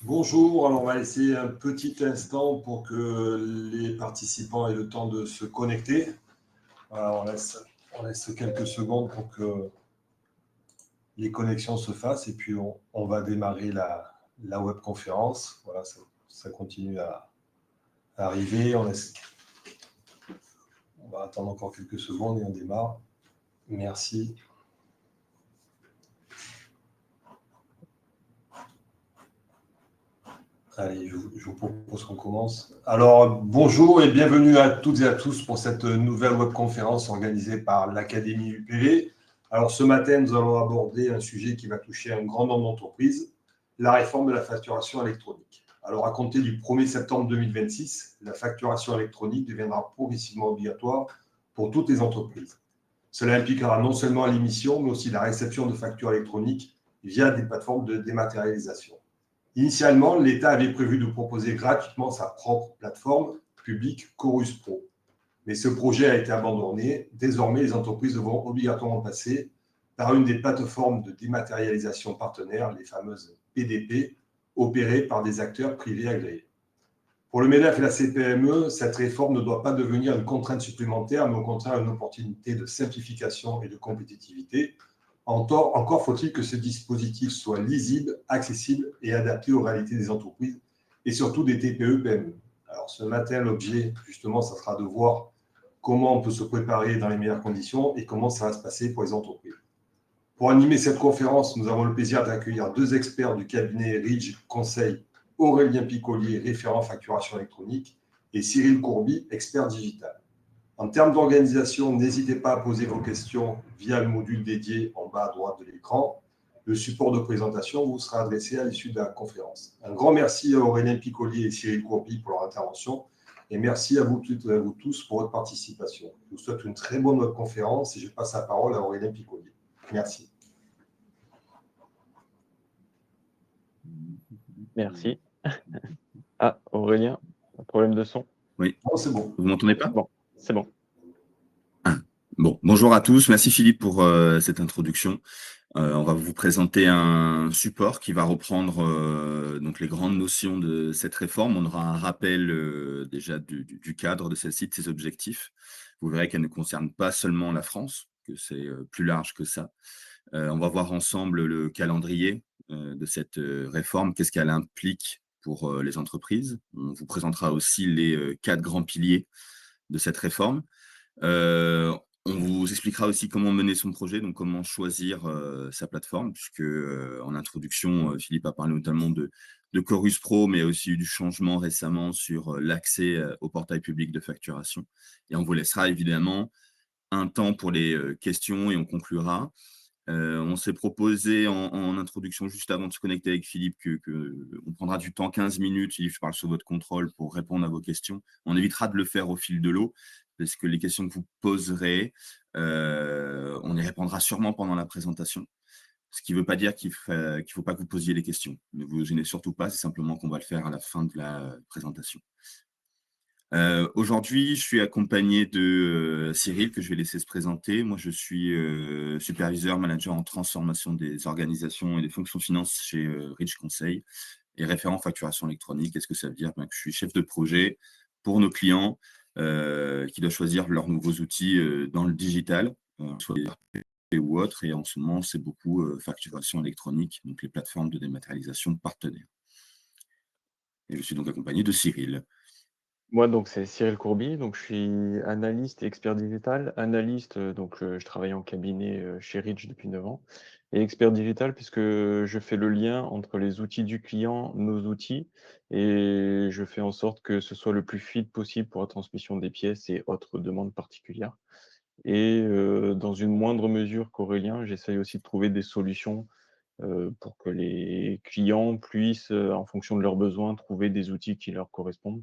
Bonjour, alors on va laisser un petit instant pour que les participants aient le temps de se connecter. Voilà, on laisse quelques secondes pour que les connexions se fassent et puis on va démarrer la webconférence. Voilà, ça continue à arriver. On va attendre encore quelques secondes et on démarre. Merci. Allez, je vous propose qu'on commence. Alors, bonjour et bienvenue à toutes et à tous pour cette nouvelle webconférence organisée par l'Académie UPV. Alors, ce matin, nous allons aborder un sujet qui va toucher un grand nombre d'entreprises, la réforme de la facturation électronique. Alors, à compter du 1er septembre 2026, la facturation électronique deviendra progressivement obligatoire pour toutes les entreprises. Cela impliquera non seulement l'émission, mais aussi la réception de factures électroniques via des plateformes de dématérialisation. Initialement, l'État avait prévu de proposer gratuitement sa propre plateforme publique Chorus Pro. Mais ce projet a été abandonné. Désormais, les entreprises devront obligatoirement passer par une des plateformes de dématérialisation partenaires, les fameuses PDP, opérées par des acteurs privés agréés. Pour le MEDEF et la CPME, cette réforme ne doit pas devenir une contrainte supplémentaire, mais au contraire une opportunité de simplification et de compétitivité. Encore faut-il que ce dispositif soit lisible, accessible et adapté aux réalités des entreprises et surtout des TPE-PME. Alors ce matin, l'objet, justement, ça sera de voir comment on peut se préparer dans les meilleures conditions et comment ça va se passer pour les entreprises. Pour animer cette conférence, nous avons le plaisir d'accueillir deux experts du cabinet Ridge Conseil, Aurélien Picollier, référent facturation électronique, et Cyril Courby, expert digital. En termes d'organisation, n'hésitez pas à poser vos questions via le module dédié en bas à droite de l'écran. Le support de présentation vous sera adressé à l'issue de la conférence. Un grand merci à Aurélien Picollier et Cyril Courby pour leur intervention. Et merci à vous toutes et à vous tous pour votre participation. Je vous souhaite une très bonne conférence et je passe la parole à Aurélien Picollier. Merci. Merci. Ah, Aurélien, un problème de son? Oui. Oh, c'est bon. Vous m'entendez pas? Bon, c'est bon. Bon, bonjour à tous. Merci Philippe pour cette introduction. On va vous présenter un support qui va reprendre donc les grandes notions de cette réforme. On aura un rappel déjà du cadre de celle-ci, de ses objectifs. Vous verrez qu'elle ne concerne pas seulement la France, que c'est plus large que ça. On va voir ensemble le calendrier de cette réforme, qu'est-ce qu'elle implique pour les entreprises. On vous présentera aussi les 4 grands piliers de cette réforme. On vous expliquera aussi comment mener son projet, donc comment choisir sa plateforme, puisque en introduction, Philippe a parlé notamment de Chorus Pro, mais aussi du changement récemment sur l'accès au portail public de facturation. Et on vous laissera évidemment un temps pour les questions et on conclura. On s'est proposé en introduction, juste avant de se connecter avec Philippe, on prendra du temps, 15 minutes, Philippe, je parle sous votre contrôle, pour répondre à vos questions. On évitera de le faire au fil de l'eau, parce que les questions que vous poserez, on y répondra sûrement pendant la présentation. Ce qui ne veut pas dire qu'il ne faut pas que vous posiez les questions. Ne vous gênez surtout pas, c'est simplement qu'on va le faire à la fin de la présentation. Aujourd'hui, je suis accompagné de Cyril, que je vais laisser se présenter. Moi, je suis superviseur, manager en transformation des organisations et des fonctions finances chez Ridge Conseil et référent facturation électronique. Qu'est-ce que ça veut dire? Que je suis chef de projet pour nos clients qui doivent choisir leurs nouveaux outils dans le digital, soit ERP ou autre. Et en ce moment, c'est beaucoup facturation électronique, donc les plateformes de dématérialisation partenaires. Et je suis donc accompagné de Cyril. Moi, donc, c'est Cyril Courby, donc je suis analyste et expert digital. Analyste, donc je travaille en cabinet chez Ridge depuis 9 ans. Et expert digital, puisque je fais le lien entre les outils du client, nos outils, et je fais en sorte que ce soit le plus fluide possible pour la transmission des pièces et autres demandes particulières. Et dans une moindre mesure qu'Aurélien, j'essaye aussi de trouver des solutions pour que les clients puissent, en fonction de leurs besoins, trouver des outils qui leur correspondent.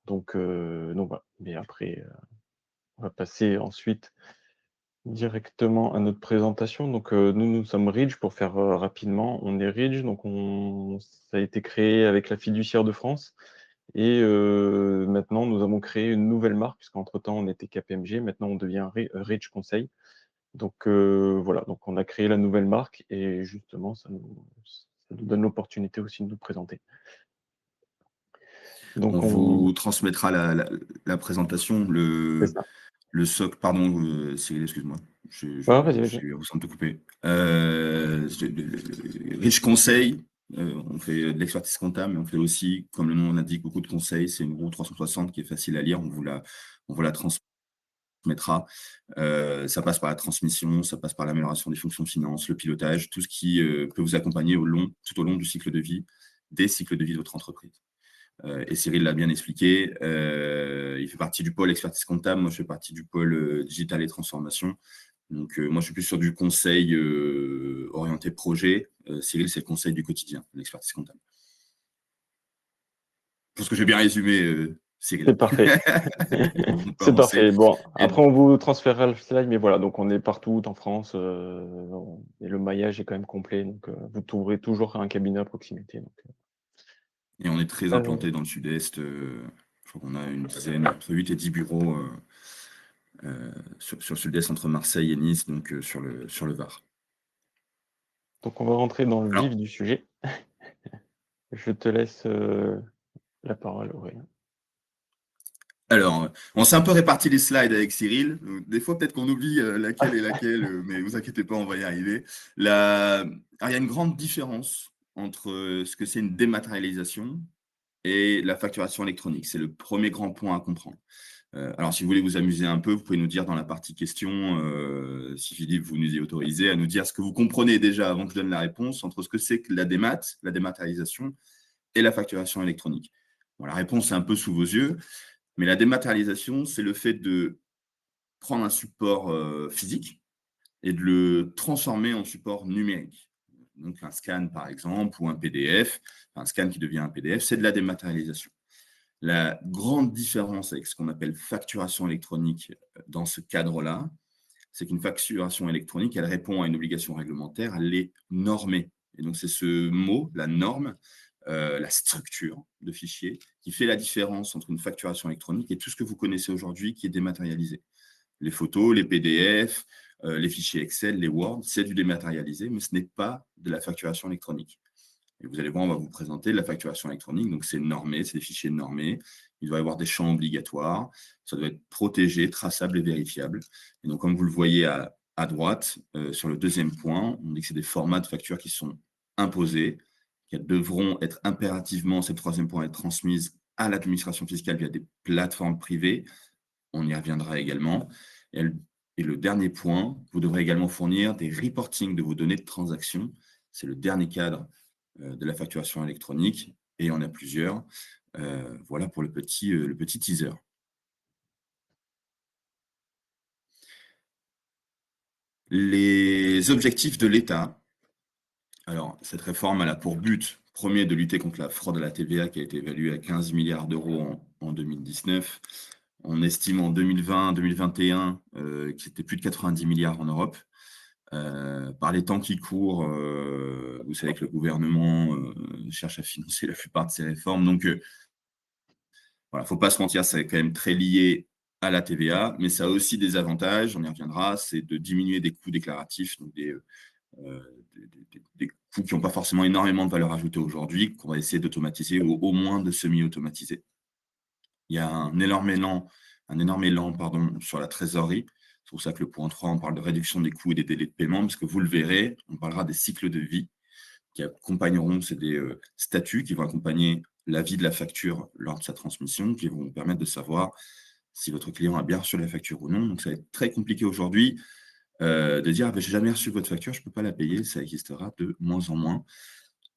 Donc voilà. Mais après, on va passer ensuite directement à notre présentation. Donc nous sommes Ridge, pour faire rapidement. On est Ridge, donc ça a été créé avec la Fiduciaire de France. Et maintenant, nous avons créé une nouvelle marque, puisqu'entre-temps, on était KPMG. Maintenant, on devient Ridge Conseil. Donc voilà, donc on a créé la nouvelle marque et justement, ça nous donne l'opportunité aussi de nous présenter. Donc On vous transmettra la présentation, c'est ça. le SOC, pardon, Cyril, excuse-moi. Vas-y, vas-y. J'ai eu l'impression de te couper. Riche conseil, on fait de l'expertise comptable, mais on fait aussi, comme le nom l'indique, beaucoup de conseils. C'est une roue 360 qui est facile à lire. On vous la transmettra. Ça passe par la transmission, ça passe par l'amélioration des fonctions finances, le pilotage, tout ce qui peut vous accompagner tout au long du cycle de vie, des cycles de vie de votre entreprise. Et Cyril l'a bien expliqué, il fait partie du pôle expertise comptable, moi je fais partie du pôle digital et transformation. Donc moi je suis plus sur du conseil orienté projet. Cyril, c'est le conseil du quotidien, l'expertise comptable. Je pense que j'ai bien résumé, Cyril. C'est parfait. C'est parfait. Bon, après on vous transférera le slide, mais voilà, donc on est partout en France et le maillage est quand même complet, donc vous trouverez toujours un cabinet à proximité. Donc. Et on est très implanté dans le sud-est. Je crois qu'on a une dizaine, entre 8 et 10 bureaux sur le sud-est, entre Marseille et Nice, donc sur le Var. Donc on va rentrer dans le vif du sujet. Je te laisse la parole, Aurélien. Alors, on s'est un peu réparti les slides avec Cyril. Des fois, peut-être qu'on oublie laquelle est laquelle, mais vous inquiétez pas, on va y arriver. Alors, il y a une grande différence entre ce que c'est une dématérialisation et la facturation électronique. C'est le premier grand point à comprendre. Alors, si vous voulez vous amuser un peu, vous pouvez nous dire dans la partie questions, si Philippe, vous nous y autorisez, à nous dire ce que vous comprenez déjà avant que je donne la réponse entre ce que c'est que la dématérialisation et la facturation électronique. Bon, la réponse est un peu sous vos yeux. Mais la dématérialisation, c'est le fait de prendre un support physique et de le transformer en support numérique. Donc un scan, par exemple, ou un PDF, un scan qui devient un PDF, c'est de la dématérialisation. La grande différence avec ce qu'on appelle facturation électronique dans ce cadre-là, c'est qu'une facturation électronique, elle répond à une obligation réglementaire, elle est normée. Et donc c'est ce mot, la norme, la structure de fichier qui fait la différence entre une facturation électronique et tout ce que vous connaissez aujourd'hui qui est dématérialisé. Les photos, les PDF, les fichiers Excel, les Word, c'est du dématérialisé, mais ce n'est pas de la facturation électronique. Et vous allez voir, on va vous présenter la facturation électronique. Donc, c'est normé, c'est des fichiers normés. Il doit y avoir des champs obligatoires. Ça doit être protégé, traçable et vérifiable. Et donc, comme vous le voyez à droite, sur le deuxième point, on dit que c'est des formats de factures qui sont imposés, qui devront être impérativement, c'est le troisième point, être transmises à l'administration fiscale via des plateformes privées. On y reviendra également. Et le dernier point, vous devrez également fournir des reportings de vos données de transaction. C'est le dernier cadre de la facturation électronique, et on a plusieurs. Voilà pour le petit teaser. Les objectifs de l'État. Alors, cette réforme, elle a pour but premier de lutter contre la fraude à la TVA qui a été évaluée à 15 milliards d'euros en 2019. On estime en 2020-2021 que c'était plus de 90 milliards en Europe. Par les temps qui courent, vous savez que le gouvernement cherche à financer la plupart de ces réformes. Donc, voilà, faut pas se mentir, c'est quand même très lié à la TVA, mais ça a aussi des avantages, on y reviendra, c'est de diminuer des coûts déclaratifs, donc des coûts qui n'ont pas forcément énormément de valeur ajoutée aujourd'hui, qu'on va essayer d'automatiser ou au moins de semi-automatiser. Il y a un énorme élan sur la trésorerie. C'est pour ça que le point 3, on parle de réduction des coûts et des délais de paiement, parce que vous le verrez, on parlera des cycles de vie qui accompagneront, c'est des statuts qui vont accompagner la vie de la facture lors de sa transmission, qui vont vous permettre de savoir si votre client a bien reçu la facture ou non. Donc, ça va être très compliqué aujourd'hui de dire j'ai jamais reçu votre facture, je ne peux pas la payer, ça existera de moins en moins.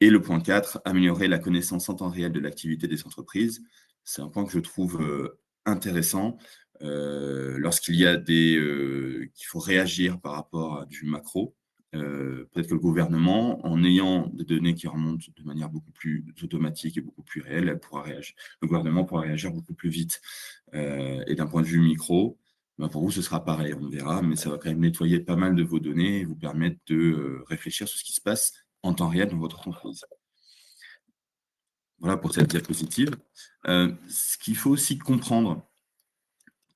Et le point 4, améliorer la connaissance en temps réel de l'activité des entreprises. C'est un point que je trouve intéressant lorsqu'il y a qu'il faut réagir par rapport à du macro. Peut-être que le gouvernement, en ayant des données qui remontent de manière beaucoup plus automatique et beaucoup plus réelle, le gouvernement pourra réagir beaucoup plus vite. Et d'un point de vue micro, pour vous, ce sera pareil, on verra, mais ça va quand même nettoyer pas mal de vos données et vous permettre de réfléchir sur ce qui se passe en temps réel dans votre entreprise. Voilà pour cette diapositive. Ce qu'il faut aussi comprendre,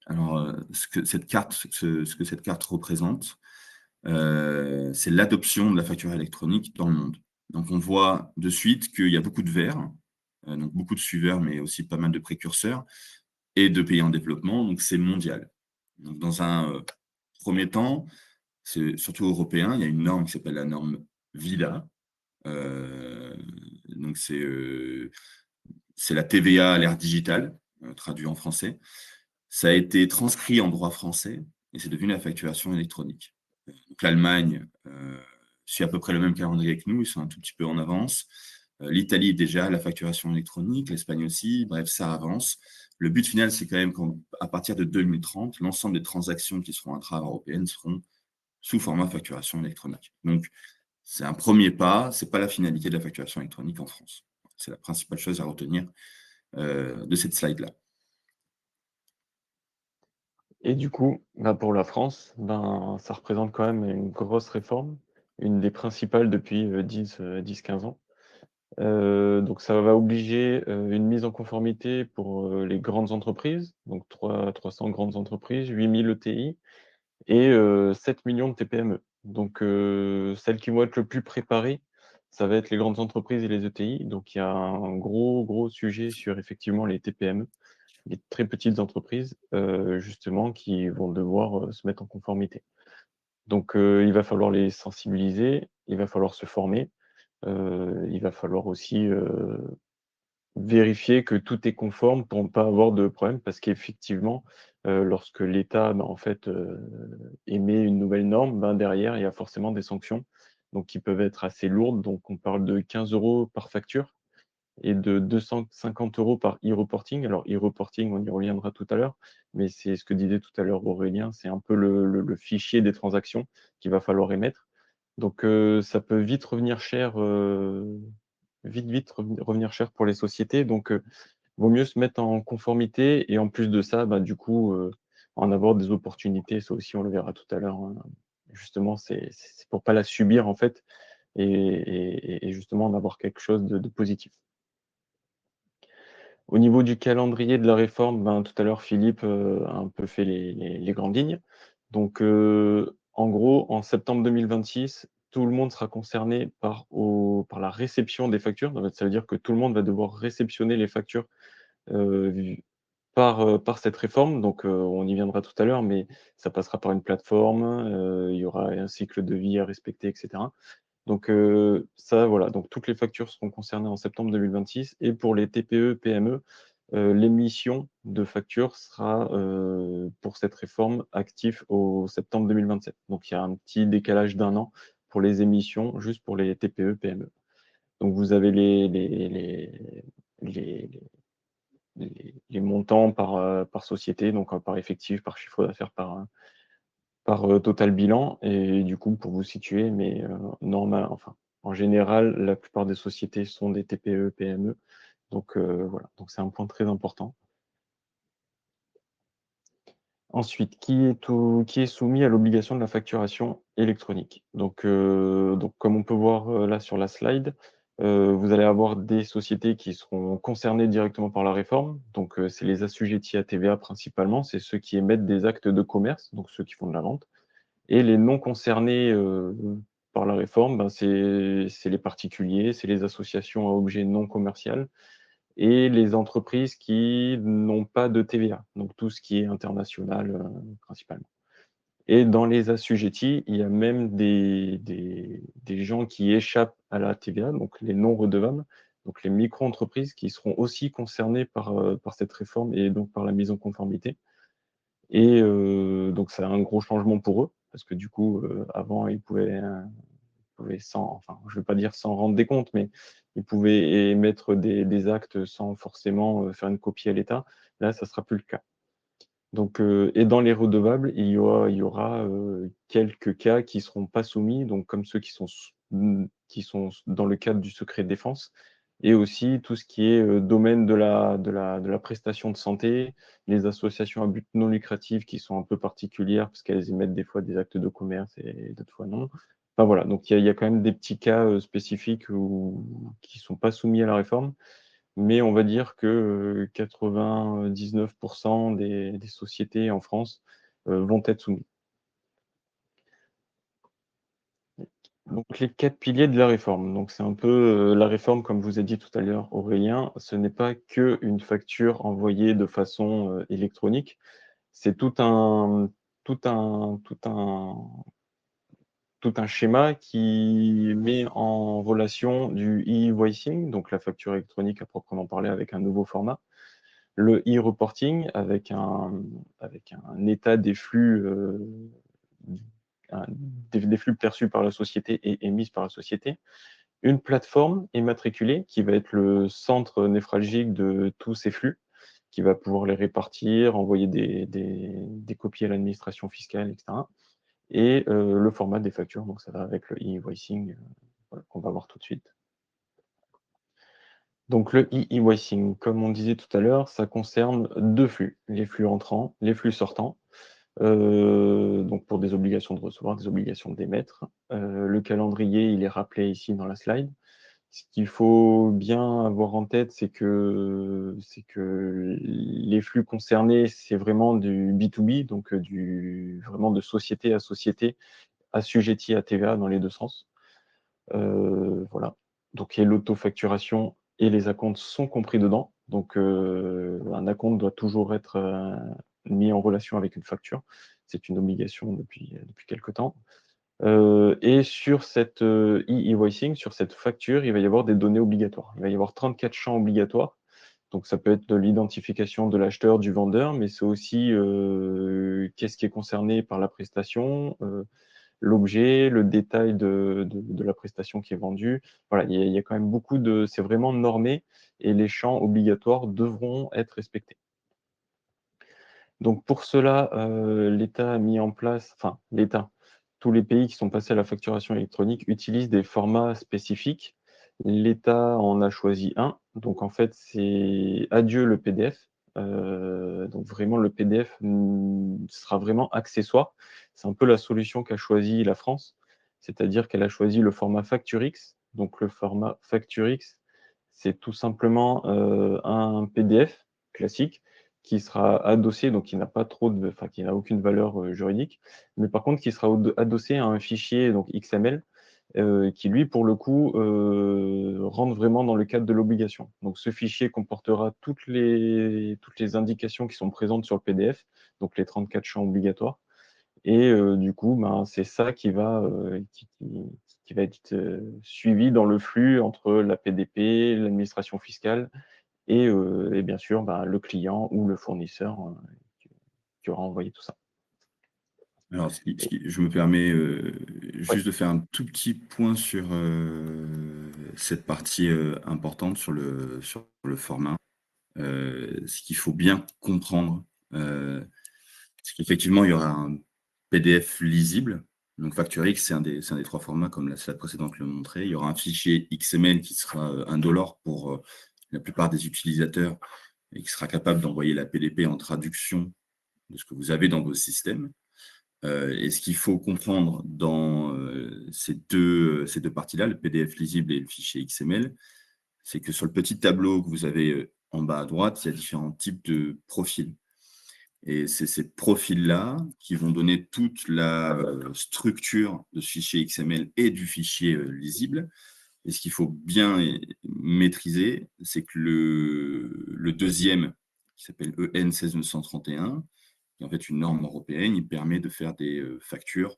alors ce que cette carte représente, c'est l'adoption de la facture électronique dans le monde. Donc, on voit de suite qu'il y a beaucoup de verts, donc beaucoup de suiveurs, mais aussi pas mal de précurseurs, et de pays en développement, donc c'est mondial. Donc, dans un premier temps, c'est surtout européen, il y a une norme qui s'appelle la norme VIDA. Donc, c'est la TVA à l'ère digitale, traduit en français. Ça a été transcrit en droit français et c'est devenu la facturation électronique. Donc l'Allemagne suit à peu près le même calendrier que nous, ils sont un tout petit peu en avance. L'Italie est déjà à la facturation électronique, l'Espagne aussi, bref, ça avance. Le but final, c'est quand même qu'à partir de 2030, l'ensemble des transactions qui seront intra-européennes seront sous format facturation électronique. Donc, c'est un premier pas, ce n'est pas la finalité de la facturation électronique en France. C'est la principale chose à retenir de cette slide-là. Et du coup, pour la France, ça représente quand même une grosse réforme, une des principales depuis 10-15 ans. Donc ça va obliger une mise en conformité pour les grandes entreprises, donc 300 grandes entreprises, 8000 ETI et 7 millions de TPME. Donc celles qui vont être le plus préparées, ça va être les grandes entreprises et les ETI. Donc il y a un gros sujet sur effectivement les TPME, les très petites entreprises, justement, qui vont devoir se mettre en conformité. Donc il va falloir les sensibiliser, il va falloir se former, il va falloir aussi vérifier que tout est conforme pour ne pas avoir de problème parce qu'effectivement, lorsque l'État, en fait, émet une nouvelle norme, derrière, il y a forcément des sanctions, donc qui peuvent être assez lourdes. Donc on parle de 15 € par facture et de 250 € par e-reporting. Alors e-reporting, on y reviendra tout à l'heure, mais c'est ce que disait tout à l'heure Aurélien, c'est un peu le fichier des transactions qu'il va falloir émettre. Donc ça peut vite revenir cher, revenir cher pour les sociétés. Donc vaut mieux se mettre en conformité et en plus de ça, du coup, en avoir des opportunités. Ça aussi, on le verra tout à l'heure, hein. Justement, c'est pour pas la subir en fait et justement en avoir quelque chose de positif. Au niveau du calendrier de la réforme, tout à l'heure, Philippe a un peu fait les grandes lignes. Donc, en gros, en septembre 2026, tout le monde sera concerné par la réception des factures. En fait, ça veut dire que tout le monde va devoir réceptionner les factures par cette réforme. Donc, on y viendra tout à l'heure, mais ça passera par une plateforme, il y aura un cycle de vie à respecter, etc. Donc, ça, voilà, donc toutes les factures seront concernées en septembre 2026 et pour les TPE, PME, l'émission de factures sera, pour cette réforme, actif au septembre 2027. Donc il y a un petit décalage d'1 an pour les émissions, juste pour les TPE, PME. Donc vous avez les les montants par société, donc par effectif, par chiffre d'affaires, par total bilan et du coup, pour vous situer, mais enfin, en général, la plupart des sociétés sont des TPE, PME. Donc voilà, donc c'est un point très important. Ensuite, qui est soumis à l'obligation de la facturation électronique? Donc comme on peut voir, là sur la slide, vous allez avoir des sociétés qui seront concernées directement par la réforme. Donc c'est les assujettis à TVA principalement, c'est ceux qui émettent des actes de commerce, donc ceux qui font de la vente. Et les non concernés, par la réforme, c'est les particuliers, c'est les associations à objet non commercial et les entreprises qui n'ont pas de TVA, donc tout ce qui est international, principalement. Et dans les assujettis, il y a même des gens qui échappent à la TVA, donc les non redevables, donc les micro-entreprises qui seront aussi concernées par cette réforme et donc par la mise en conformité. Et donc c'est un gros changement pour eux, parce que du coup, avant, ils pouvaient enfin, je ne vais pas dire sans rendre des comptes, mais ils pouvaient émettre des actes sans forcément, faire une copie à l'État. Là, ça ne sera plus le cas. Donc et dans les redevables, il y aura quelques cas qui ne seront pas soumis, donc comme ceux qui sont dans le cadre du secret défense et aussi tout ce qui est, domaine de la prestation de santé, les associations à but non lucratif qui sont un peu particulières parce qu'elles émettent des fois des actes de commerce et d'autres fois non. Enfin voilà, donc il y a quand même des petits cas, spécifiques qui ne sont pas soumis à la réforme, mais on va dire que 99 des sociétés en France vont être soumises. Donc les 4 piliers de la réforme. Donc c'est un peu, la réforme, comme vous a dit tout à l'heure Aurélien, ce n'est pas qu'une facture envoyée de façon, électronique. C'est tout un schéma qui met en relation du e-invoicing, donc la facture électronique à proprement parler avec un nouveau format, le e-reporting avec un état des flux, des flux perçus par la société et émis par la société. Une plateforme immatriculée qui va être le centre névralgique de tous ces flux, qui va pouvoir les répartir, envoyer des copies à l'administration fiscale, etc. Et le format des factures, donc ça va avec le e-invoicing, voilà, qu'on va voir tout de suite. Donc le e-invoicing, comme on disait tout à l'heure, ça concerne 2 flux, les flux entrants, les flux sortants, donc pour des obligations de recevoir, des obligations d'émettre. Le calendrier, il est rappelé ici dans la slide. Ce qu'il faut bien avoir en tête, c'est que les flux concernés, c'est vraiment du B2B, donc vraiment de société à société, assujettis à TVA dans les 2 sens. Voilà. Donc et l'autofacturation et les acomptes sont compris dedans. Donc un acompte doit toujours être, mis en relation avec une facture. C'est une obligation depuis quelque temps. Et sur cette, e-invoicing, sur cette facture, il va y avoir des données obligatoires. Il va y avoir 34 champs obligatoires. Donc ça peut être de l'identification de l'acheteur, du vendeur, mais c'est aussi, qu'est-ce qui est concerné par la prestation, l'objet, le détail de la prestation qui est vendue. Voilà, il y a quand même beaucoup de c'est vraiment normé et les champs obligatoires devront être respectés. Donc pour cela, l'État a mis en place enfin l'État, tous les pays qui sont passés à la facturation électronique utilisent des formats spécifiques. L'État en a choisi un, donc en fait, c'est adieu le PDF. Donc vraiment le PDF, sera vraiment accessoire. C'est un peu la solution qu'a choisie la France, c'est-à-dire qu'elle a choisi le format FactureX. Donc le format FactureX, c'est tout simplement, un PDF classique qui sera adossé, donc qui n'a pas trop de enfin, qui n'a aucune valeur, juridique, mais par contre qui sera adossé à un fichier donc XML, qui lui, pour le coup, rentre vraiment dans le cadre de l'obligation. Donc ce fichier comportera toutes les indications qui sont présentes sur le PDF, donc les 34 champs obligatoires et du coup, ben, c'est ça qui va être, suivi dans le flux entre la PDP, l'administration fiscale et bien sûr, bah, le client ou le fournisseur, qui qui aura envoyé tout ça. Alors, je me permets Ouais, juste de faire un tout petit point sur cette partie importante sur le format. Ce qu'il faut bien comprendre, c'est qu'effectivement, il y aura un PDF lisible. Donc, FactureX, c'est un des 3 formats, comme la slide précédente le montrait. Il y aura un fichier XML qui sera indolore pour la plupart des utilisateurs et qui sera capable d'envoyer la PDP en traduction de ce que vous avez dans vos systèmes. Et ce qu'il faut comprendre dans ces deux parties-là, le PDF lisible et le fichier XML, c'est que sur le petit tableau que vous avez en bas à droite, il y a différents types de profils. Et c'est ces profils-là qui vont donner toute la structure de ce fichier XML et du fichier lisible. Et ce qu'il faut bien maîtriser, c'est que le deuxième, qui s'appelle EN 16931, qui est en fait une norme européenne, il permet de faire des factures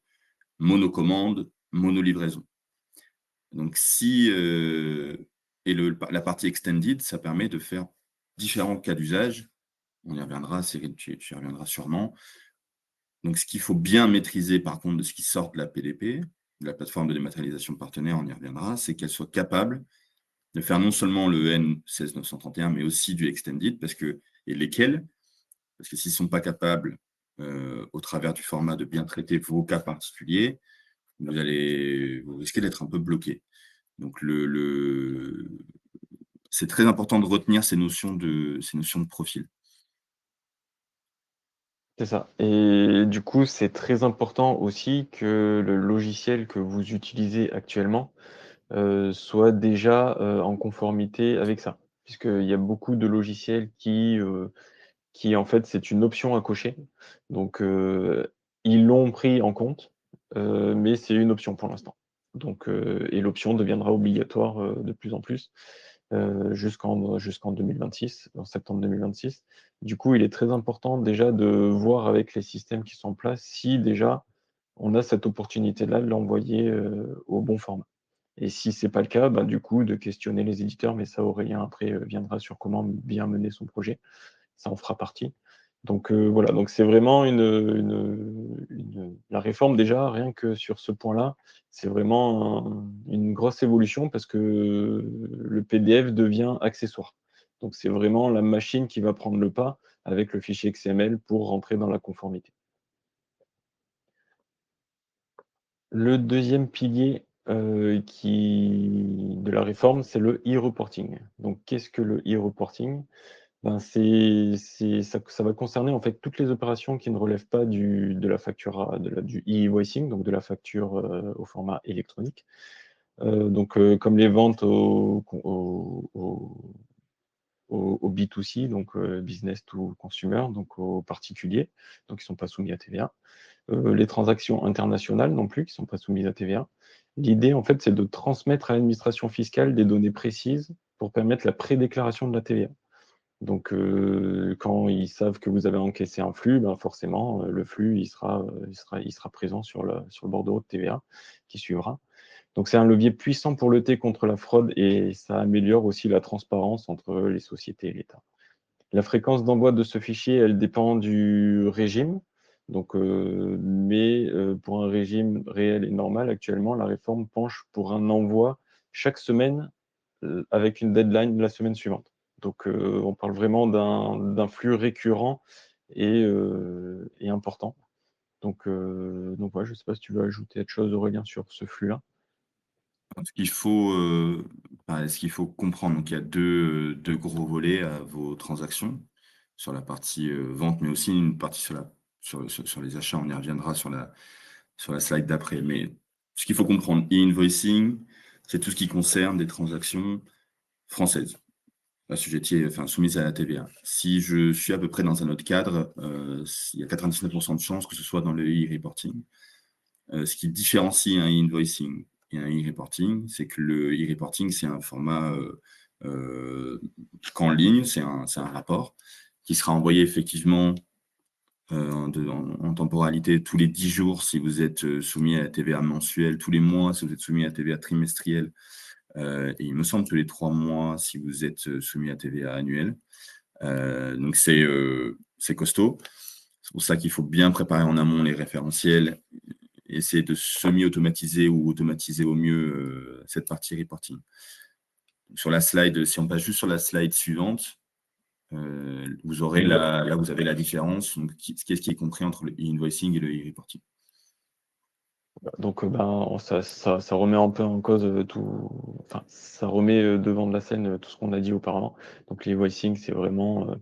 monocommande, monolivraison. Donc si et la partie extended, ça permet de faire différents cas d'usage. On y reviendra, Cyril, tu y reviendras sûrement. Donc ce qu'il faut bien maîtriser par contre de ce qui sort de la PDP, de la plateforme de dématérialisation partenaire, on y reviendra, c'est qu'elle soit capable de faire non seulement le N 16931, mais aussi du extended, et lesquels, parce que s'ils ne sont pas capables, au travers du format, de bien traiter vos cas particuliers, vous risquez d'être un peu bloqué. Donc, c'est très important de retenir ces notions de profil. c'est ça et du coup, c'est très important aussi que le logiciel que vous utilisez actuellement, soit déjà, en conformité avec ça. Puisqu'il y a beaucoup de logiciels qui en fait, c'est une option à cocher. Donc ils l'ont pris en compte, mais c'est une option pour l'instant. Donc, et l'option deviendra obligatoire de plus en plus jusqu'en 2026, en septembre 2026. Du coup, il est très important déjà de voir avec les systèmes qui sont en place si déjà on a cette opportunité-là de l'envoyer au bon format. Et si c'est pas le cas, bah, du coup, de questionner les éditeurs, mais ça, Aurélien, après, viendra sur comment bien mener son projet. Ça en fera partie. Donc voilà, donc c'est vraiment la réforme déjà, rien que sur ce point-là, c'est vraiment une grosse évolution parce que le PDF devient accessoire. Donc c'est vraiment la machine qui va prendre le pas avec le fichier XML pour rentrer dans la conformité. Le deuxième pilier de la réforme, c'est le e-reporting. Donc qu'est-ce que le e-reporting? Ben, ça va concerner en fait toutes les opérations qui ne relèvent pas de la facture, du e-invoicing, donc de la facture au format électronique. Donc, comme les ventes au B2C, donc business to consumer, donc aux particuliers, donc qui ne sont pas soumis à TVA. Les transactions internationales non plus, qui ne sont pas soumises à TVA. L'idée, en fait, c'est de transmettre à l'administration fiscale des données précises pour permettre la prédéclaration de la TVA. Donc, quand ils savent que vous avez encaissé un flux, ben forcément, le flux, il sera présent sur le bordereau de TVA qui suivra. Donc, c'est un levier puissant pour lutter contre la fraude et ça améliore aussi la transparence entre les sociétés et l'État. La fréquence d'envoi de ce fichier, elle dépend du régime. Donc, mais pour un régime réel et normal, actuellement, la réforme penche pour un envoi chaque semaine avec une deadline la semaine suivante. Donc, on parle vraiment d'un flux récurrent et important. Donc ouais, je ne sais pas si tu veux ajouter autre chose, Aurélien, sur ce flux-là. Ce qu'il faut comprendre, donc il y a deux gros volets à vos transactions, sur la partie vente, mais aussi une partie sur les achats. On y reviendra sur la slide d'après. Mais ce qu'il faut comprendre, e-invoicing, c'est tout ce qui concerne des transactions françaises, assujetties, enfin soumises à la TVA. Si je suis à peu près dans un autre cadre, il y a 99% de chances que ce soit dans le e-reporting. Ce qui différencie un e-invoicing et un e-reporting, c'est que le e-reporting, c'est un format qu'en ligne, c'est un rapport qui sera envoyé effectivement en temporalité tous les 10 jours si vous êtes soumis à la TVA mensuelle, tous les mois si vous êtes soumis à la TVA trimestrielle, et il me semble tous les 3 mois si vous êtes soumis à la TVA annuelle. Donc c'est costaud. C'est pour ça qu'il faut bien préparer en amont les référentiels, essayer de semi-automatiser ou automatiser au mieux cette partie reporting. Sur la slide, si on passe juste sur la slide suivante, vous aurez là vous avez la différence, donc qu'est-ce qui est compris entre le e-invoicing et le e-reporting. Donc, ça remet un peu en cause enfin, ça remet devant de la scène tout ce qu'on a dit auparavant. Donc, l'e-invoicing, c'est vraiment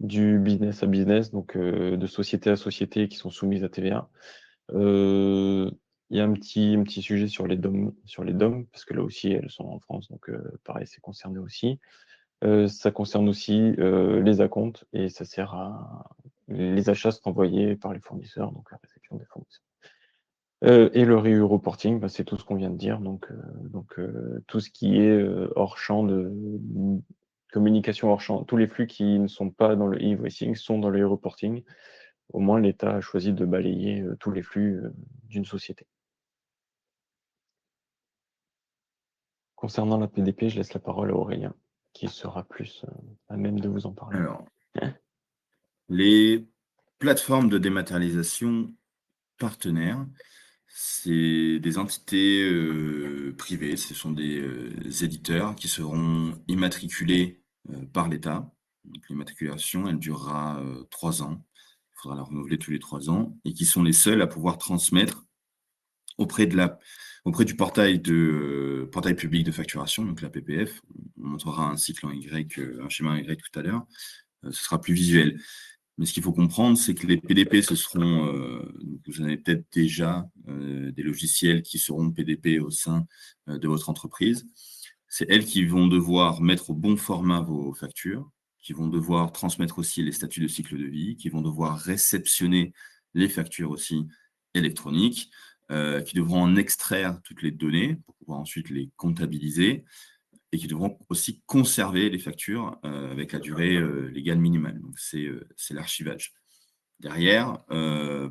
du business à business, donc de société à société qui sont soumises à TVA. Il y a un petit sujet sur les DOM, parce que là aussi, elles sont en France, donc pareil, c'est concerné aussi. Ça concerne aussi les acomptes et ça sert à... Les achats sont envoyés par les fournisseurs, donc la réception des fournisseurs. Et le reporting, c'est tout ce qu'on vient de dire, donc tout ce qui est hors champ de communication hors champ, tous les flux qui ne sont pas dans le e-invoicing sont dans le reporting. Au moins, l'État a choisi de balayer tous les flux d'une société. Concernant la PDP, je laisse la parole à Aurélien, qui sera plus à même de vous en parler. Alors, les plateformes de dématérialisation partenaires, c'est des entités privées, ce sont des éditeurs qui seront immatriculés par l'État. Donc, l'immatriculation, elle durera 3 ans. Il faudra la renouveler tous les 3 ans, et qui sont les seuls à pouvoir transmettre auprès du portail public de facturation, donc la PPF. On montrera un cycle en Y, un schéma en Y tout à l'heure. Ce sera plus visuel. Mais ce qu'il faut comprendre, c'est que les PDP, vous en avez peut-être déjà des logiciels qui seront PDP au sein de votre entreprise. C'est elles qui vont devoir mettre au bon format vos factures, qui vont devoir transmettre aussi les statuts de cycle de vie, qui vont devoir réceptionner les factures aussi électroniques, qui devront en extraire toutes les données pour pouvoir ensuite les comptabiliser et qui devront aussi conserver les factures avec la durée légale minimale. Donc, c'est l'archivage. Derrière,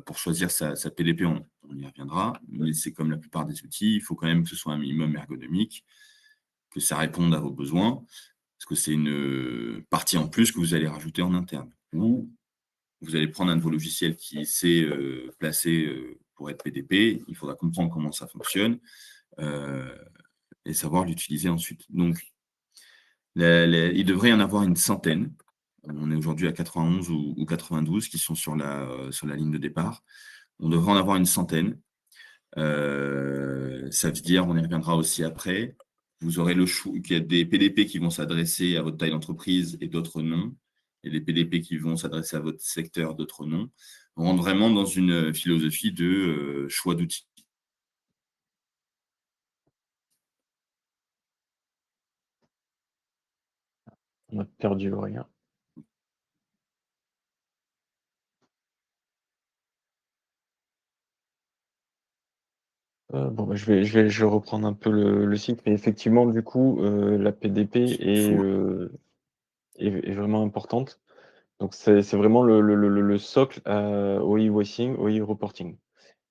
pour choisir sa PDP, on y reviendra, mais c'est comme la plupart des outils, il faut quand même que ce soit un minimum ergonomique, que ça réponde à vos besoins, parce que c'est une partie en plus que vous allez rajouter en interne. Ou vous allez prendre un de vos logiciels qui s'est placé pour être PDP, il faudra comprendre comment ça fonctionne et savoir l'utiliser ensuite. Donc, il devrait y en avoir une centaine. On est aujourd'hui à 91 ou 92 qui sont sur la ligne de départ. On devrait en avoir une centaine. Ça veut dire, on y reviendra aussi après, vous aurez le choix, qu'il y a des PDP qui vont s'adresser à votre taille d'entreprise et d'autres non, et des PDP qui vont s'adresser à votre secteur, d'autres non. On rentre vraiment dans une philosophie de choix d'outils. On a perdu Aurélien. Bon, bah, je vais reprendre un peu le site, mais effectivement, du coup, la PDP est vraiment importante. Donc, c'est vraiment le socle au e-voicing, au e-reporting.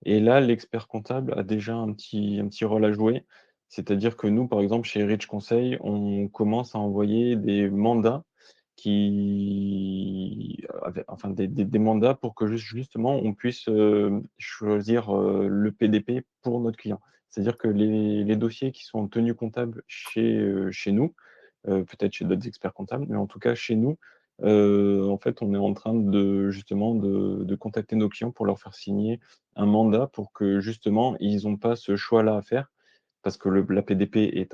Et là, l'expert comptable a déjà un petit rôle à jouer. C'est-à-dire que nous, par exemple, chez Rich Conseil, on commence à envoyer des mandats enfin des mandats pour que justement on puisse choisir le PDP pour notre client. C'est-à-dire que les dossiers qui sont en tenue comptable chez nous, peut-être chez d'autres experts comptables, mais en tout cas chez nous, en fait, on est en train de justement de contacter nos clients pour leur faire signer un mandat pour que justement ils n'ont pas ce choix-là à faire parce que la PDP est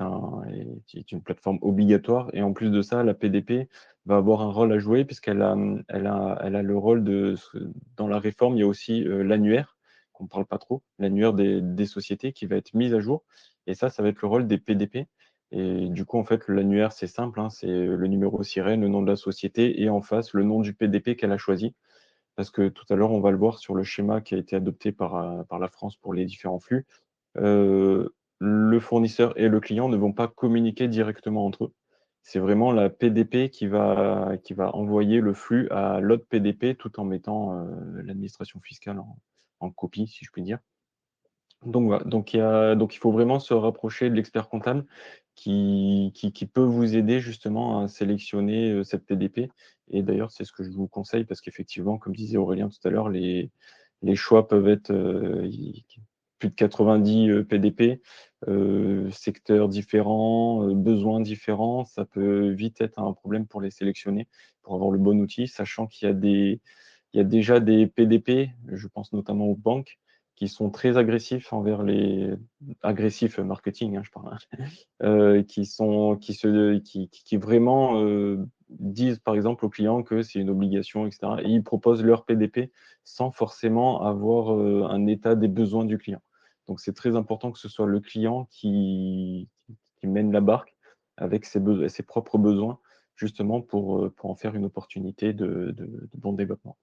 une plateforme obligatoire et en plus de ça, la PDP va avoir un rôle à jouer puisqu'elle a le rôle dans la réforme, il y a aussi l'annuaire, qu'on ne parle pas trop, l'annuaire des sociétés qui va être mis à jour et ça va être le rôle des PDP. Et du coup, en fait, l'annuaire, c'est simple, hein, c'est le numéro SIREN, le nom de la société et en face, le nom du PDP qu'elle a choisi. Parce que tout à l'heure, on va le voir sur le schéma qui a été adopté par la France pour les différents flux. Le fournisseur et le client ne vont pas communiquer directement entre eux. C'est vraiment la PDP qui va envoyer le flux à l'autre PDP tout en mettant l'administration fiscale en copie, si je puis dire. Donc voilà, donc il faut vraiment se rapprocher de l'expert comptable qui peut vous aider justement à sélectionner, cette PDP et d'ailleurs, c'est ce que je vous conseille parce qu'effectivement, comme disait Aurélien tout à l'heure, les choix peuvent être, plus de 90, PDP, secteurs différents, besoins différents. Ça peut vite être un problème pour les sélectionner, pour avoir le bon outil, sachant qu'il y a déjà des PDP, je pense notamment aux banques, qui sont très agressifs envers agressifs marketing, hein, je parle, hein, qui vraiment disent par exemple aux clients que c'est une obligation, etc. Et ils proposent leur PDP sans forcément avoir un état des besoins du client. Donc c'est très important que ce soit le client qui mène la barque avec ses propres besoins, justement pour en faire une opportunité de bon développement.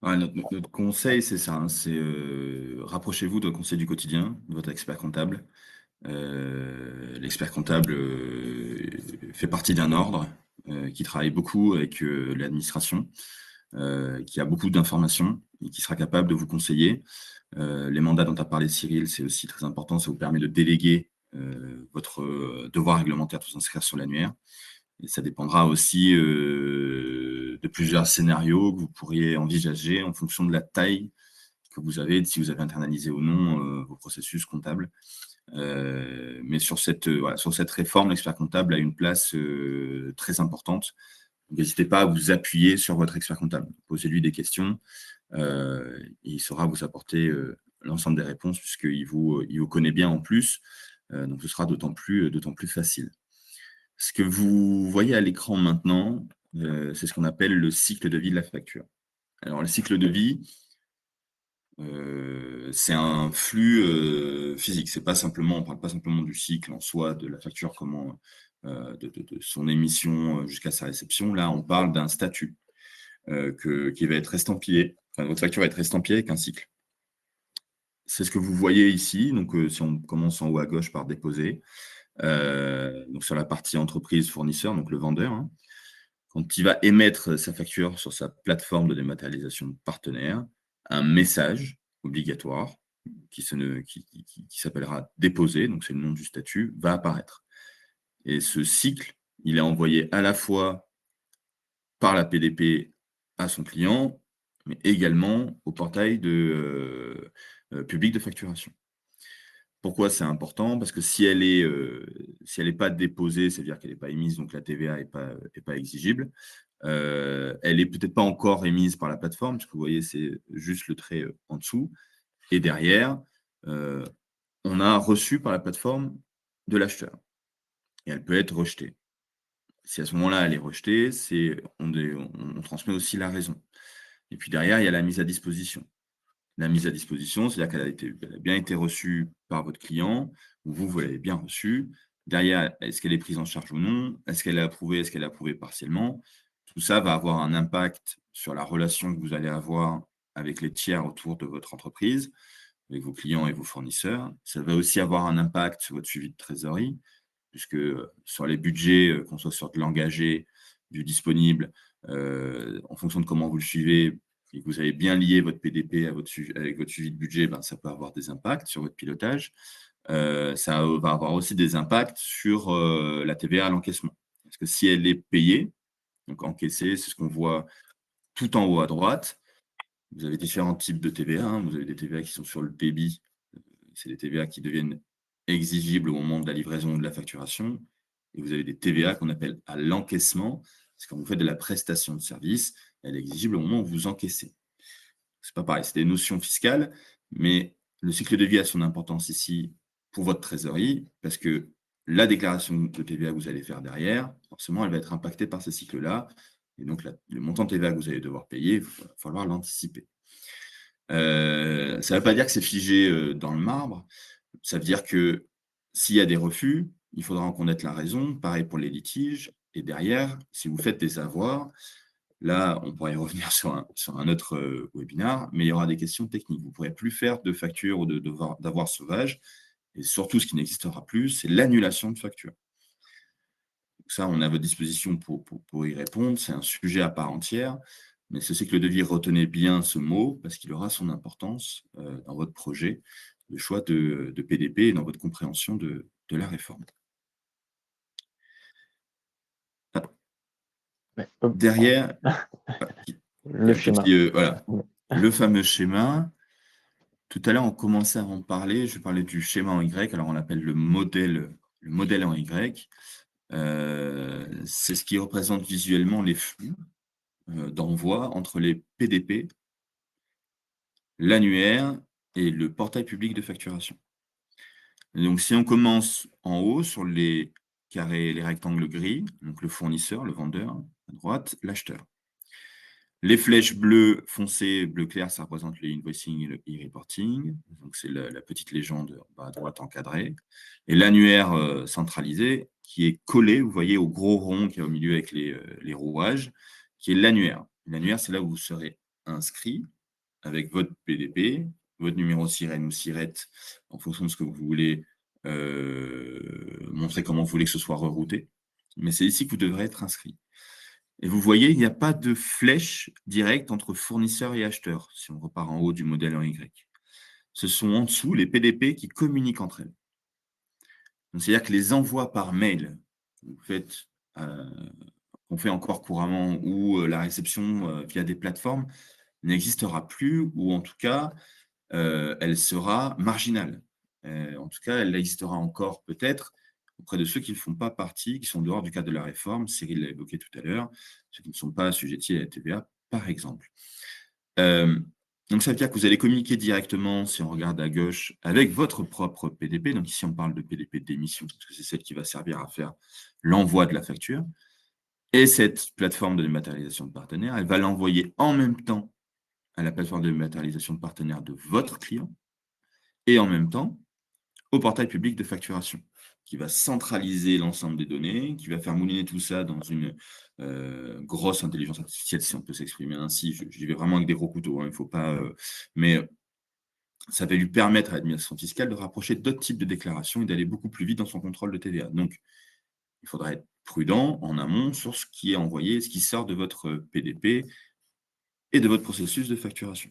Ouais, notre conseil, c'est ça, hein, c'est rapprochez-vous de conseil du quotidien, de votre expert comptable. L'expert comptable fait partie d'un ordre qui travaille beaucoup avec l'administration, qui a beaucoup d'informations et qui sera capable de vous conseiller. Les mandats dont a parlé Cyril, c'est aussi très important, ça vous permet de déléguer votre devoir réglementaire de vous inscrire sur l'annuaire. Et ça dépendra aussi de plusieurs scénarios que vous pourriez envisager en fonction de la taille que vous avez, de si vous avez internalisé ou non vos processus comptables. Mais sur cette réforme, l'expert comptable a une place très importante. N'hésitez pas à vous appuyer sur votre expert comptable. Posez-lui des questions. Il saura vous apporter l'ensemble des réponses puisqu'il vous connaît bien en plus. Donc, ce sera d'autant plus facile. Ce que vous voyez à l'écran maintenant, c'est ce qu'on appelle le cycle de vie de la facture. Alors, le cycle de vie, c'est un flux physique. On ne parle pas simplement du cycle en soi, de la facture, de son émission jusqu'à sa réception. Là, on parle d'un statut. qui va être estampillé, enfin, votre facture va être estampillée avec un cycle. C'est ce que vous voyez ici. Donc, si on commence en haut à gauche par déposer, donc sur la partie entreprise fournisseur, donc le vendeur, hein, quand il va émettre sa facture sur sa plateforme de dématérialisation partenaire, un message obligatoire qui s'appellera déposer, donc c'est le nom du statut, va apparaître. Et ce cycle, il est envoyé à la fois par la PDP à son client, mais également au portail public de facturation. Pourquoi c'est important? Parce que si elle est pas déposée, c'est-à-dire qu'elle n'est pas émise, donc la TVA n'est pas exigible, elle n'est peut-être pas encore émise par la plateforme, parce que vous voyez, c'est juste le trait en dessous. Et derrière, on a reçu par la plateforme de l'acheteur. Et elle peut être rejetée. Si à ce moment-là, elle est rejetée, on transmet aussi la raison. Et puis derrière, il y a la mise à disposition. La mise à disposition, c'est-à-dire qu'elle a bien été reçue par votre client, ou vous l'avez bien reçue. Derrière, est-ce qu'elle est prise en charge ou non? Est-ce qu'elle est approuvée? Est-ce qu'elle est approuvée partiellement? Tout ça va avoir un impact sur la relation que vous allez avoir avec les tiers autour de votre entreprise, avec vos clients et vos fournisseurs. Ça va aussi avoir un impact sur votre suivi de trésorerie, puisque sur les budgets, qu'on soit sur de l'engagé, du disponible, en fonction de comment vous le suivez, et que vous avez bien lié votre PDP avec votre suivi de budget, ben, ça peut avoir des impacts sur votre pilotage. Ça va avoir aussi des impacts sur la TVA à l'encaissement. Parce que si elle est payée, donc encaissée, c'est ce qu'on voit tout en haut à droite, vous avez différents types de TVA. Hein. Vous avez des TVA qui sont sur le débit, c'est des TVA qui deviennent exigibles au moment de la livraison ou de la facturation. Et vous avez des TVA qu'on appelle à l'encaissement. C'est quand vous faites de la prestation de service, elle est exigible au moment où vous encaissez. C'est pas pareil, c'est des notions fiscales, mais le cycle de vie a son importance ici pour votre trésorerie, parce que la déclaration de TVA que vous allez faire derrière, forcément, elle va être impactée par ce cycle-là. Et donc, le montant de TVA que vous allez devoir payer, il va falloir l'anticiper. Ça ne veut pas dire que c'est figé dans le marbre. Ça veut dire que s'il y a des refus, il faudra en connaître la raison. Pareil pour les litiges. Et derrière, si vous faites des avoirs, là, on pourrait y revenir sur un autre webinaire, mais il y aura des questions techniques. Vous ne pourrez plus faire de facture ou d'avoir sauvage. Et surtout, ce qui n'existera plus, c'est l'annulation de facture. Donc ça, on est à votre disposition pour y répondre. C'est un sujet à part entière. Mais ce cycle de vie, retenez bien ce mot parce qu'il aura son importance dans votre projet, le choix de PDP et dans votre compréhension de la réforme. Derrière, le schéma. Voilà, le fameux schéma. Tout à l'heure, on commençait à en parler. Je parlais du schéma en Y. Alors, on l'appelle le modèle en Y. C'est ce qui représente visuellement les flux d'envoi entre les PDP, l'annuaire et le portail public de facturation. Et donc, si on commence en haut sur les carrés, les rectangles gris, donc le fournisseur, le vendeur, à droite, l'acheteur. Les flèches bleues foncées, bleu clair, ça représente le invoicing et le e-reporting. Donc, c'est la petite légende à droite encadrée. Et l'annuaire centralisé qui est collé, vous voyez, au gros rond qui est au milieu avec les rouages, qui est l'annuaire. L'annuaire, c'est là où vous serez inscrit avec votre PDP, votre numéro SIREN ou SIRET, en fonction de ce que vous voulez montrer comment vous voulez que ce soit rerouté. Mais c'est ici que vous devrez être inscrit. Et vous voyez, il n'y a pas de flèche directe entre fournisseur et acheteur, si on repart en haut du modèle en Y. Ce sont en dessous les PDP qui communiquent entre elles. C'est-à-dire que les envois par mail qu'on fait encore couramment ou la réception via des plateformes n'existera plus, ou en tout cas, elle sera marginale. En tout cas, elle existera encore peut-être auprès de ceux qui ne font pas partie, qui sont dehors du cadre de la réforme. Cyril l'a évoqué tout à l'heure, ceux qui ne sont pas assujettis à la TVA, par exemple. Donc, ça veut dire que vous allez communiquer directement, si on regarde à gauche, avec votre propre PDP. Donc, ici, on parle de PDP d'émission, parce que c'est celle qui va servir à faire l'envoi de la facture. Et cette plateforme de dématérialisation de partenaires, elle va l'envoyer en même temps à la plateforme de dématérialisation de partenaires de votre client, et en même temps au portail public de facturation, qui va centraliser l'ensemble des données, qui va faire mouliner tout ça dans une grosse intelligence artificielle, si on peut s'exprimer ainsi. J'y vais vraiment avec des gros couteaux, hein, il ne faut pas... mais ça va lui permettre à l'administration fiscale de rapprocher d'autres types de déclarations et d'aller beaucoup plus vite dans son contrôle de TVA. Donc, il faudra être prudent en amont sur ce qui est envoyé, ce qui sort de votre PDP et de votre processus de facturation.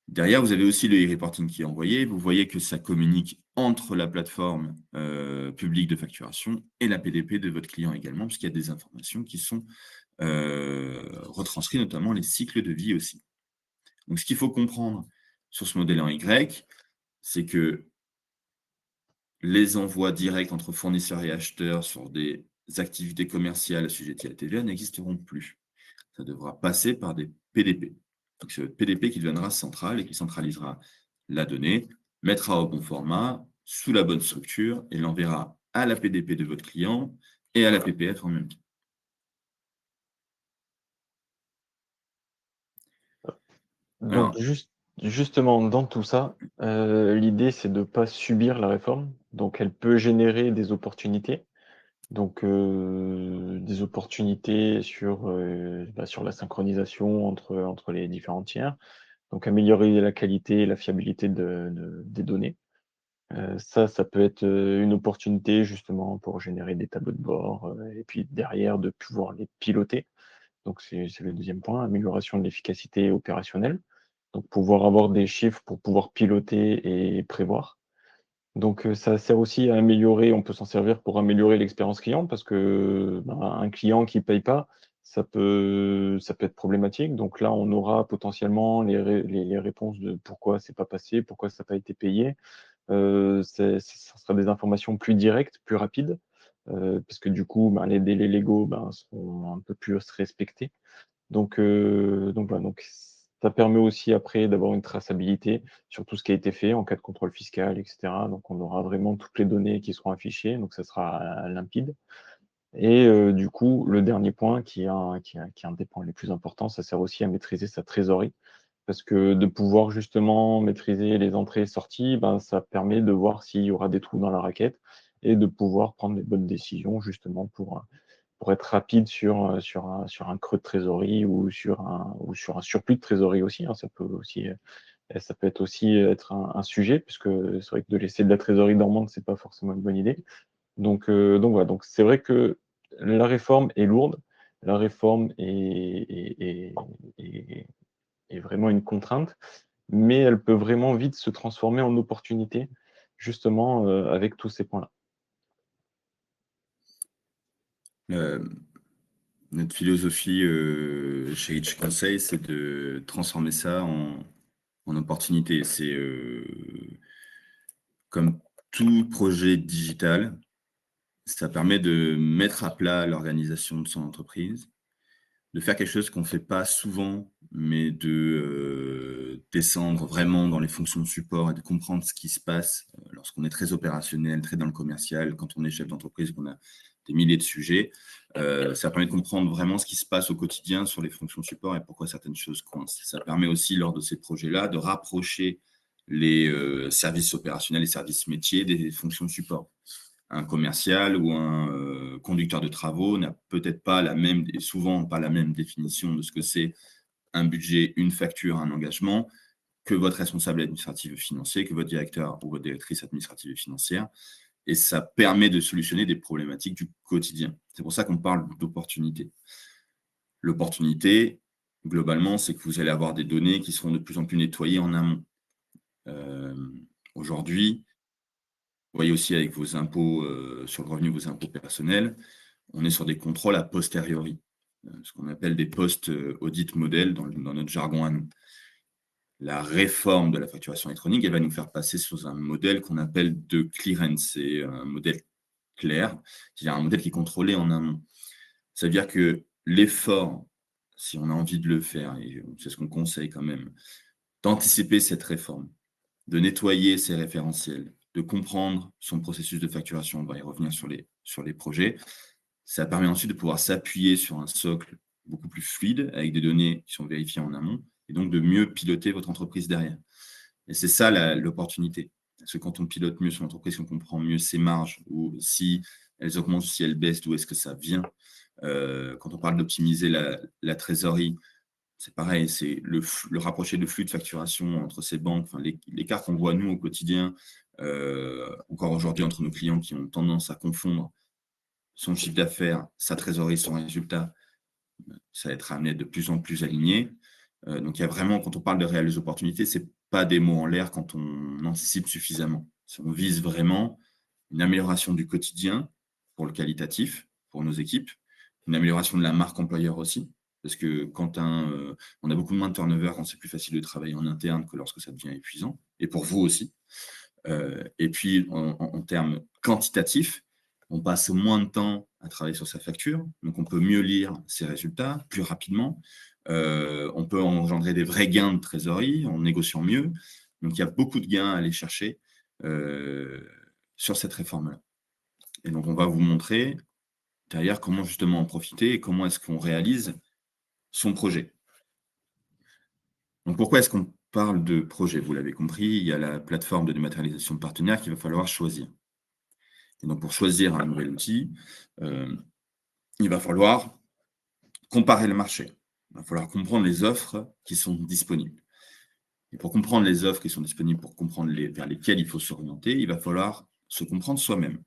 Derrière, vous avez aussi le e-reporting qui est envoyé. Vous voyez que ça communique entre la plateforme publique de facturation et la PDP de votre client également, puisqu'il y a des informations qui sont retranscrites, notamment les cycles de vie aussi. Donc, ce qu'il faut comprendre sur ce modèle en Y, c'est que les envois directs entre fournisseurs et acheteurs sur des activités commerciales assujetties à la TVA n'existeront plus. Ça devra passer par des PDP. Donc, c'est votre PDP qui deviendra central et qui centralisera la donnée, mettra au bon format, sous la bonne structure, et l'enverra à la PDP de votre client et à la PPF en même temps. Donc, justement, dans tout ça, l'idée, c'est de ne pas subir la réforme. Donc, elle peut générer des opportunités. Donc, des opportunités sur la synchronisation entre les différents tiers. Donc, améliorer la qualité et la fiabilité des données. Ça peut être une opportunité justement pour générer des tableaux de bord et puis derrière de pouvoir les piloter. Donc, c'est le deuxième point, amélioration de l'efficacité opérationnelle. Donc, pouvoir avoir des chiffres pour pouvoir piloter et prévoir. Donc, ça sert aussi à améliorer, on peut s'en servir pour améliorer l'expérience client parce que un client qui ne paye pas, ça peut être problématique. Donc là, on aura potentiellement les réponses de pourquoi c'est pas passé, pourquoi ça n'a pas été payé. Ça sera des informations plus directes, plus rapides, parce que du coup, les délais légaux seront un peu plus respectés. Donc voilà, donc ça permet aussi après d'avoir une traçabilité sur tout ce qui a été fait en cas de contrôle fiscal, et cetera. Donc on aura vraiment toutes les données qui seront affichées, donc ça sera limpide. Et du coup, le dernier point qui est un des points les plus importants, ça sert aussi à maîtriser sa trésorerie. Parce que de pouvoir justement maîtriser les entrées et sorties, ça permet de voir s'il y aura des trous dans la raquette et de pouvoir prendre les bonnes décisions justement pour être rapide sur un creux de trésorerie ou sur un surplus de trésorerie aussi, hein. Ça peut être aussi être un sujet, puisque c'est vrai que de laisser de la trésorerie dormante, c'est pas forcément une bonne idée. Donc voilà, donc c'est vrai que la réforme est lourde, la réforme est vraiment une contrainte, mais elle peut vraiment vite se transformer en opportunité, justement, avec tous ces points-là. Notre philosophie chez Rich Conseil, c'est de transformer ça en opportunité. C'est comme tout projet digital, ça permet de mettre à plat l'organisation de son entreprise, de faire quelque chose qu'on ne fait pas souvent, mais de descendre vraiment dans les fonctions de support et de comprendre ce qui se passe lorsqu'on est très opérationnel, très dans le commercial, quand on est chef d'entreprise, qu'on a des milliers de sujets. Ça permet de comprendre vraiment ce qui se passe au quotidien sur les fonctions de support et pourquoi certaines choses coincent. Ça permet aussi, lors de ces projets-là, de rapprocher les services opérationnels et services métiers des fonctions de support. Un commercial ou un conducteur de travaux n'a peut-être pas la même, et souvent pas la même définition de ce que c'est un budget, une facture, un engagement, que votre responsable administratif et financier, que votre directeur ou votre directrice administrative et financière. Et ça permet de solutionner des problématiques du quotidien. C'est pour ça qu'on parle d'opportunité. L'opportunité, globalement, c'est que vous allez avoir des données qui seront de plus en plus nettoyées en amont. Aujourd'hui, vous voyez aussi avec vos impôts sur le revenu, vos impôts personnels, on est sur des contrôles a posteriori, ce qu'on appelle des post-audit modèles dans notre jargon à nous. La réforme de la facturation électronique, elle va nous faire passer sur un modèle qu'on appelle de clearance. C'est un modèle clair, c'est-à-dire un modèle qui est contrôlé en amont. Ça veut dire que l'effort, si on a envie de le faire, et c'est ce qu'on conseille quand même, d'anticiper cette réforme, de nettoyer ses référentiels, de comprendre son processus de facturation, on va y revenir sur les projets. Ça permet ensuite de pouvoir s'appuyer sur un socle beaucoup plus fluide, avec des données qui sont vérifiées en amont, et donc de mieux piloter votre entreprise derrière. Et c'est ça l'opportunité. Parce que quand on pilote mieux son entreprise, on comprend mieux ses marges, ou si elles augmentent, si elles baissent, d'où est-ce que ça vient. Quand on parle d'optimiser la trésorerie, c'est pareil, c'est le rapprocher de flux de facturation entre ces banques, enfin, l'écart qu'on voit nous au quotidien, encore aujourd'hui entre nos clients qui ont tendance à confondre son chiffre d'affaires, sa trésorerie, son résultat, ça va être amené de plus en plus aligné. Donc, il y a vraiment, quand on parle de réelles opportunités, ce n'est pas des mots en l'air quand on anticipe suffisamment. On vise vraiment une amélioration du quotidien pour le qualitatif, pour nos équipes, une amélioration de la marque employeur aussi, parce que quand on a beaucoup moins de turnover, quand c'est plus facile de travailler en interne que lorsque ça devient épuisant, et pour vous aussi. Et puis, en termes quantitatifs, on passe moins de temps à travailler sur sa facture, donc on peut mieux lire ses résultats plus rapidement. On peut engendrer des vrais gains de trésorerie en négociant mieux. Donc, il y a beaucoup de gains à aller chercher sur cette réforme-là. Et donc, on va vous montrer derrière comment justement en profiter et comment est-ce qu'on réalise son projet. Donc, pourquoi est-ce qu'on parle de projet? Vous l'avez compris, il y a la plateforme de dématérialisation de partenaires qu'il va falloir choisir. Et donc, pour choisir un nouvel outil, il va falloir comparer le marché. Il va falloir comprendre les offres qui sont disponibles. Et pour comprendre les offres qui sont disponibles, pour comprendre vers lesquelles il faut s'orienter, il va falloir se comprendre soi-même.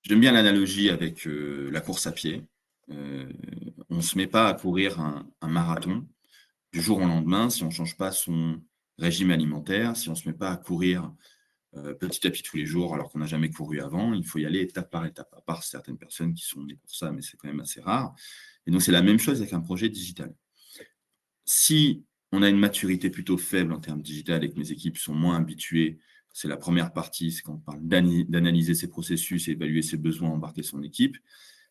J'aime bien l'analogie avec la course à pied. On ne se met pas à courir un marathon du jour au lendemain si on ne change pas son régime alimentaire, si on ne se met pas à courir petit à petit tous les jours alors qu'on n'a jamais couru avant. Il faut y aller étape par étape, à part certaines personnes qui sont nées pour ça, mais c'est quand même assez rare. Et donc, c'est la même chose avec un projet digital. Si on a une maturité plutôt faible en termes digital et que mes équipes sont moins habituées, c'est la première partie, c'est quand on parle d'analyser ses processus, évaluer ses besoins, embarquer son équipe,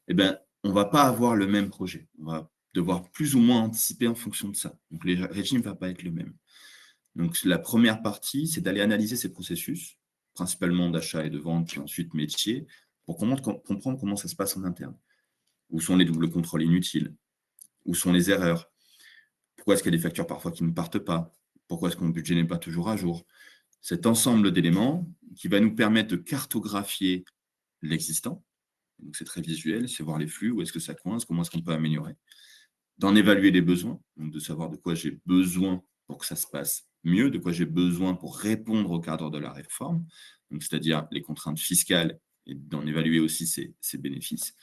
eh ben, on ne va pas avoir le même projet. On va devoir plus ou moins anticiper en fonction de ça. Donc, le régime ne va pas être le même. Donc, la première partie, c'est d'aller analyser ces processus, principalement d'achat et de vente, puis ensuite métier, pour comprendre comment ça se passe en interne. Où sont les doubles contrôles inutiles? Où sont les erreurs? Pourquoi est-ce qu'il y a des factures parfois qui ne partent pas? Pourquoi est-ce que mon budget n'est pas toujours à jour? Cet ensemble d'éléments qui va nous permettre de cartographier l'existant. Donc, c'est très visuel, c'est voir les flux, où est-ce que ça coince, comment est-ce qu'on peut améliorer. D'en évaluer les besoins, donc de savoir de quoi j'ai besoin pour que ça se passe mieux, de quoi j'ai besoin pour répondre au cadre de la réforme, c'est-à-dire les contraintes fiscales, et d'en évaluer aussi ses bénéfices,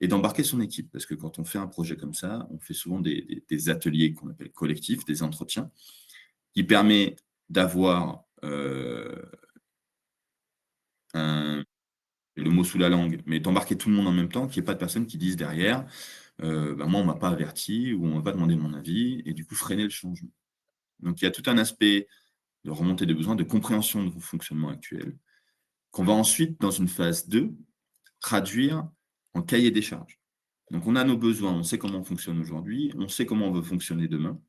et d'embarquer son équipe, parce que quand on fait un projet comme ça, on fait souvent des ateliers qu'on appelle collectifs, des entretiens, qui permet d'avoir le mot sous la langue, mais d'embarquer tout le monde en même temps, qu'il n'y ait pas de personnes qui disent derrière moi, on ne m'a pas averti ou on ne m'a pas demandé mon avis, et du coup, freiner le changement. Donc, il y a tout un aspect de remontée des besoins, de compréhension de vos fonctionnements actuels, qu'on va ensuite, dans une phase 2, traduire en cahier des charges. Donc, on a nos besoins, on sait comment on fonctionne aujourd'hui, on sait comment on veut fonctionner demain.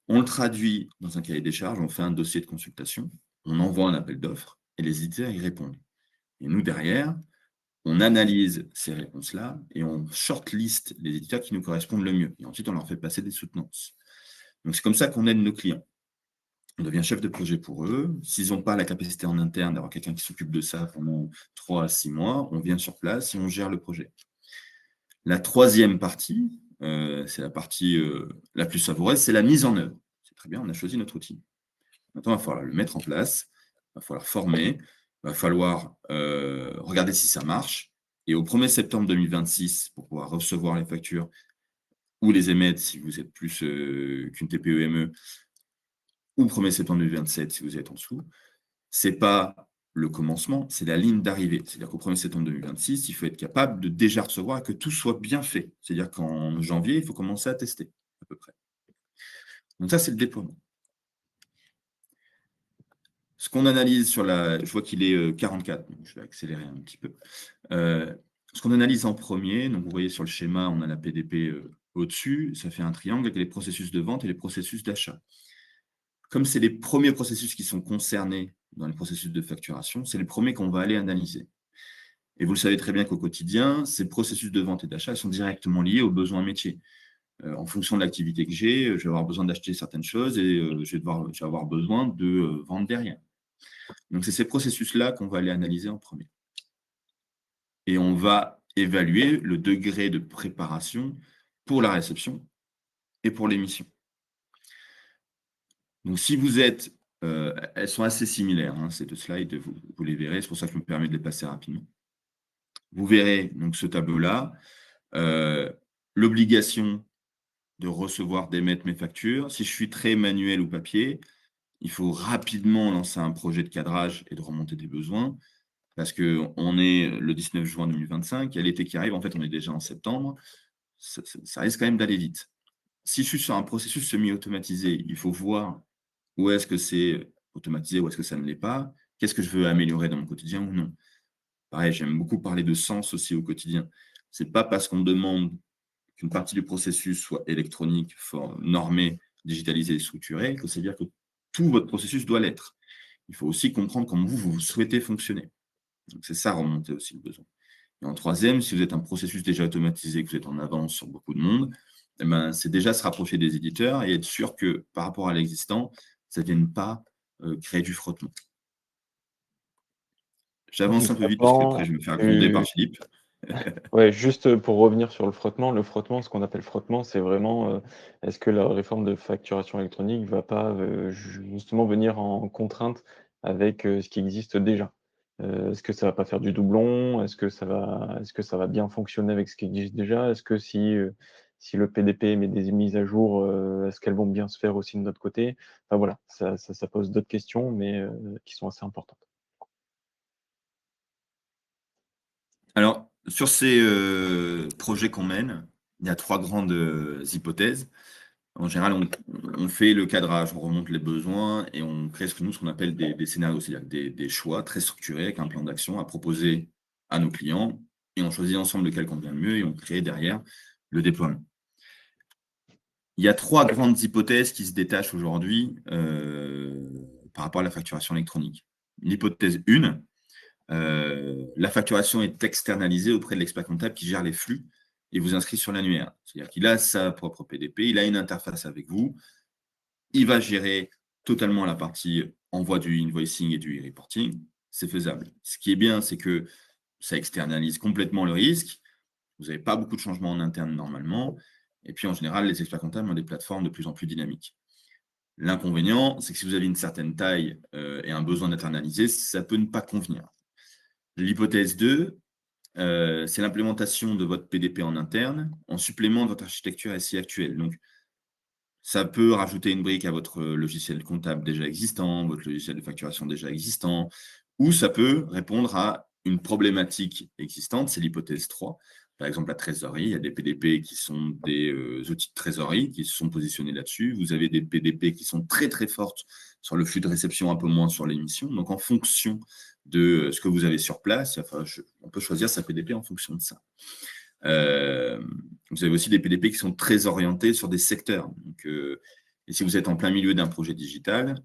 On le traduit dans un cahier des charges, on fait un dossier de consultation, on envoie un appel d'offres, et les éditeurs y répondent. Et nous, derrière, on analyse ces réponses-là et on shortlist les éditeurs qui nous correspondent le mieux. Et ensuite, on leur fait passer des soutenances. Donc, c'est comme ça qu'on aide nos clients. On devient chef de projet pour eux. S'ils n'ont pas la capacité en interne d'avoir quelqu'un qui s'occupe de ça pendant 3 à 6 mois, on vient sur place et on gère le projet. La troisième partie, c'est la partie la plus savoureuse, c'est la mise en œuvre. C'est très bien, on a choisi notre outil. Maintenant, il va falloir le mettre en place, il va falloir former, il va falloir regarder si ça marche. Et au 1er septembre 2026, pour pouvoir recevoir les factures ou les émettre si vous êtes plus qu'une TPE-ME, ou 1er septembre 2027 si vous êtes en dessous, ce n'est pas le commencement, c'est la ligne d'arrivée. C'est-à-dire qu'au 1er septembre 2026, il faut être capable de déjà recevoir et que tout soit bien fait. C'est-à-dire qu'en janvier, il faut commencer à tester, à peu près. Donc ça, c'est le déploiement. Ce qu'on analyse sur la... Je vois qu'il est 44, donc je vais accélérer un petit peu. Ce qu'on analyse en premier, donc vous voyez sur le schéma, on a la PDP au-dessus, ça fait un triangle avec les processus de vente et les processus d'achat. Comme c'est les premiers processus qui sont concernés dans les processus de facturation, c'est les premiers qu'on va aller analyser. Et vous le savez très bien qu'au quotidien, ces processus de vente et d'achat sont directement liés aux besoins métiers. En fonction de l'activité que j'ai, je vais avoir besoin d'acheter certaines choses et je vais avoir besoin de vendre derrière. Donc, c'est ces processus-là qu'on va aller analyser en premier. Et on va évaluer le degré de préparation pour la réception et pour l'émission. Donc, si vous êtes, elles sont assez similaires, hein, ces deux slides, vous les verrez, c'est pour ça que je me permets de les passer rapidement. Vous verrez donc ce tableau-là, l'obligation de recevoir, d'émettre mes factures. Si je suis très manuel ou papier, il faut rapidement lancer un projet de cadrage et de remonter des besoins, parce qu'on est le 19 juin 2025, il y a l'été qui arrive, en fait, on est déjà en septembre, ça risque quand même d'aller vite. Si je suis sur un processus semi-automatisé, il faut voir où est-ce que c'est automatisé, où est-ce que ça ne l'est pas, qu'est-ce que je veux améliorer dans mon quotidien ou non. Pareil, j'aime beaucoup parler de sens aussi au quotidien. Ce n'est pas parce qu'on demande qu'une partie du processus soit électronique, normé, digitalisé et structuré, que c'est dire que tout votre processus doit l'être. Il faut aussi comprendre comment vous souhaitez fonctionner. Donc, c'est ça, remonter aussi le besoin. Et en troisième, si vous êtes un processus déjà automatisé, que vous êtes en avance sur beaucoup de monde, eh ben, c'est déjà se rapprocher des éditeurs et être sûr que par rapport à l'existant, ça ne vienne pas créer du frottement. J'avance Le un peu vite parce qu'après, frottement, je vais me faire gronder par tu Philippe. ouais, juste pour revenir sur le frottement, ce qu'on appelle frottement, c'est vraiment, est-ce que la réforme de facturation électronique va pas, justement venir en contrainte avec, ce qui existe déjà? Est-ce que ça va pas faire du doublon? Est-ce que ça va bien fonctionner avec ce qui existe déjà? Est-ce que si le PDP met des mises à jour, est-ce qu'elles vont bien se faire aussi de notre côté? Enfin voilà, ça pose d'autres questions, mais, qui sont assez importantes. Alors, sur ces projets qu'on mène, il y a 3 grandes hypothèses. En général, on fait le cadrage, on remonte les besoins et on crée ce qu'on appelle des scénarios, c'est-à-dire des choix très structurés avec un plan d'action à proposer à nos clients et on choisit ensemble lequel convient le mieux et on crée derrière le déploiement. Il y a 3 grandes hypothèses qui se détachent aujourd'hui par rapport à la facturation électronique. L'hypothèse 1, la facturation est externalisée auprès de l'expert comptable qui gère les flux et vous inscrit sur l'annuaire. C'est-à-dire qu'il a sa propre PDP, il a une interface avec vous, il va gérer totalement la partie envoi du invoicing et du e-reporting. C'est faisable. Ce qui est bien, c'est que ça externalise complètement le risque. Vous n'avez pas beaucoup de changements en interne normalement. Et puis, en général, les experts comptables ont des plateformes de plus en plus dynamiques. L'inconvénient, c'est que si vous avez une certaine taille et un besoin d'internaliser, ça peut ne pas convenir. L'hypothèse 2, c'est l'implémentation de votre PDP en interne en supplément de votre architecture SI actuelle. Donc, ça peut rajouter une brique à votre logiciel comptable déjà existant, votre logiciel de facturation déjà existant, ou ça peut répondre à une problématique existante, c'est l'hypothèse 3. Par exemple, la trésorerie, il y a des PDP qui sont des outils de trésorerie qui se sont positionnés là-dessus. Vous avez des PDP qui sont très très fortes sur le flux de réception, un peu moins sur l'émission. Donc, en fonction de ce que vous avez sur place, enfin, on peut choisir sa PDP en fonction de ça. Vous avez aussi des PDP qui sont très orientés sur des secteurs. Donc, et si vous êtes en plein milieu d'un projet digital,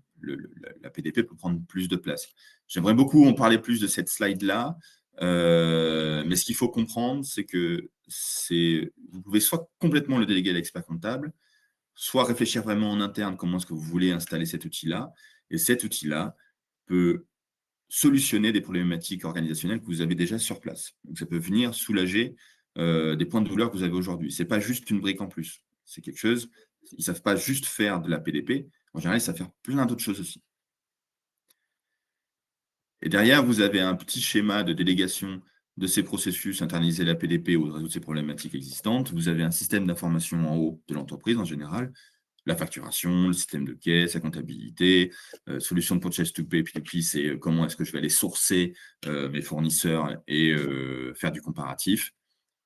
la PDP peut prendre plus de place. J'aimerais beaucoup en parler plus de cette slide-là, mais ce qu'il faut comprendre, c'est que vous pouvez soit complètement le déléguer à l'expert comptable, soit réfléchir vraiment en interne comment est-ce que vous voulez installer cet outil-là. Et cet outil-là peut solutionner des problématiques organisationnelles que vous avez déjà sur place. Donc, ça peut venir soulager des points de douleur que vous avez aujourd'hui. Ce n'est pas juste une brique en plus. C'est quelque chose, ils ne savent pas juste faire de la PDP. En général, ils savent faire plein d'autres choses aussi. Et derrière, vous avez un petit schéma de délégation de ces processus, internaliser la PDP ou résoudre ces problématiques existantes. Vous avez un système d'information en haut de l'entreprise en général, la facturation, le système de caisse, la comptabilité, solution de purchase to pay, P2P, c'est comment est-ce que je vais aller sourcer mes fournisseurs et faire du comparatif.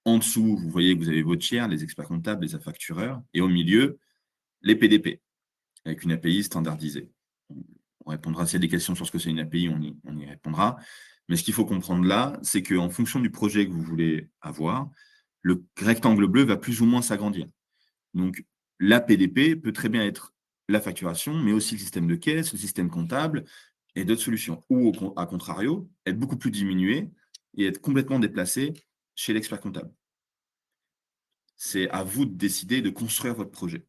En dessous, vous voyez que vous avez votre tiers, les experts comptables, les factureurs, et au milieu, les PDP, avec une API standardisée. On répondra s'il y a des questions sur ce que c'est une API, on y répondra. Mais ce qu'il faut comprendre là, c'est qu'en fonction du projet que vous voulez avoir, le rectangle bleu va plus ou moins s'agrandir. Donc, la PDP peut très bien être la facturation, mais aussi le système de caisse, le système comptable et d'autres solutions. Ou, à contrario, être beaucoup plus diminué et être complètement déplacé chez l'expert comptable. c'est à vous de décider de construire votre projet.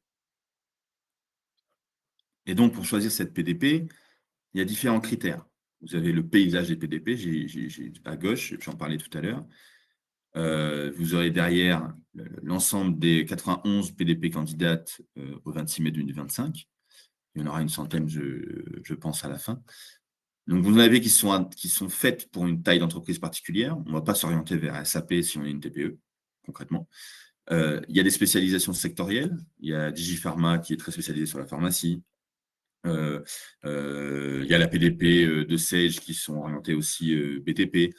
Et donc, pour choisir cette PDP, il y a différents critères. Vous avez le paysage des PDP, à gauche, j'en parlais tout à l'heure. Vous aurez derrière l'ensemble des 91 PDP candidates au 26 mai 2025. Il y en aura une centaine, je pense, à la fin. Donc, vous en avez qui sont faites pour une taille d'entreprise particulière. On ne va pas s'orienter vers SAP si on est une TPE, concrètement. Il y a des spécialisations sectorielles. Il y a Digipharma qui est très spécialisé sur la pharmacie. Il y a la PDP de Sage qui sont orientés aussi BTP.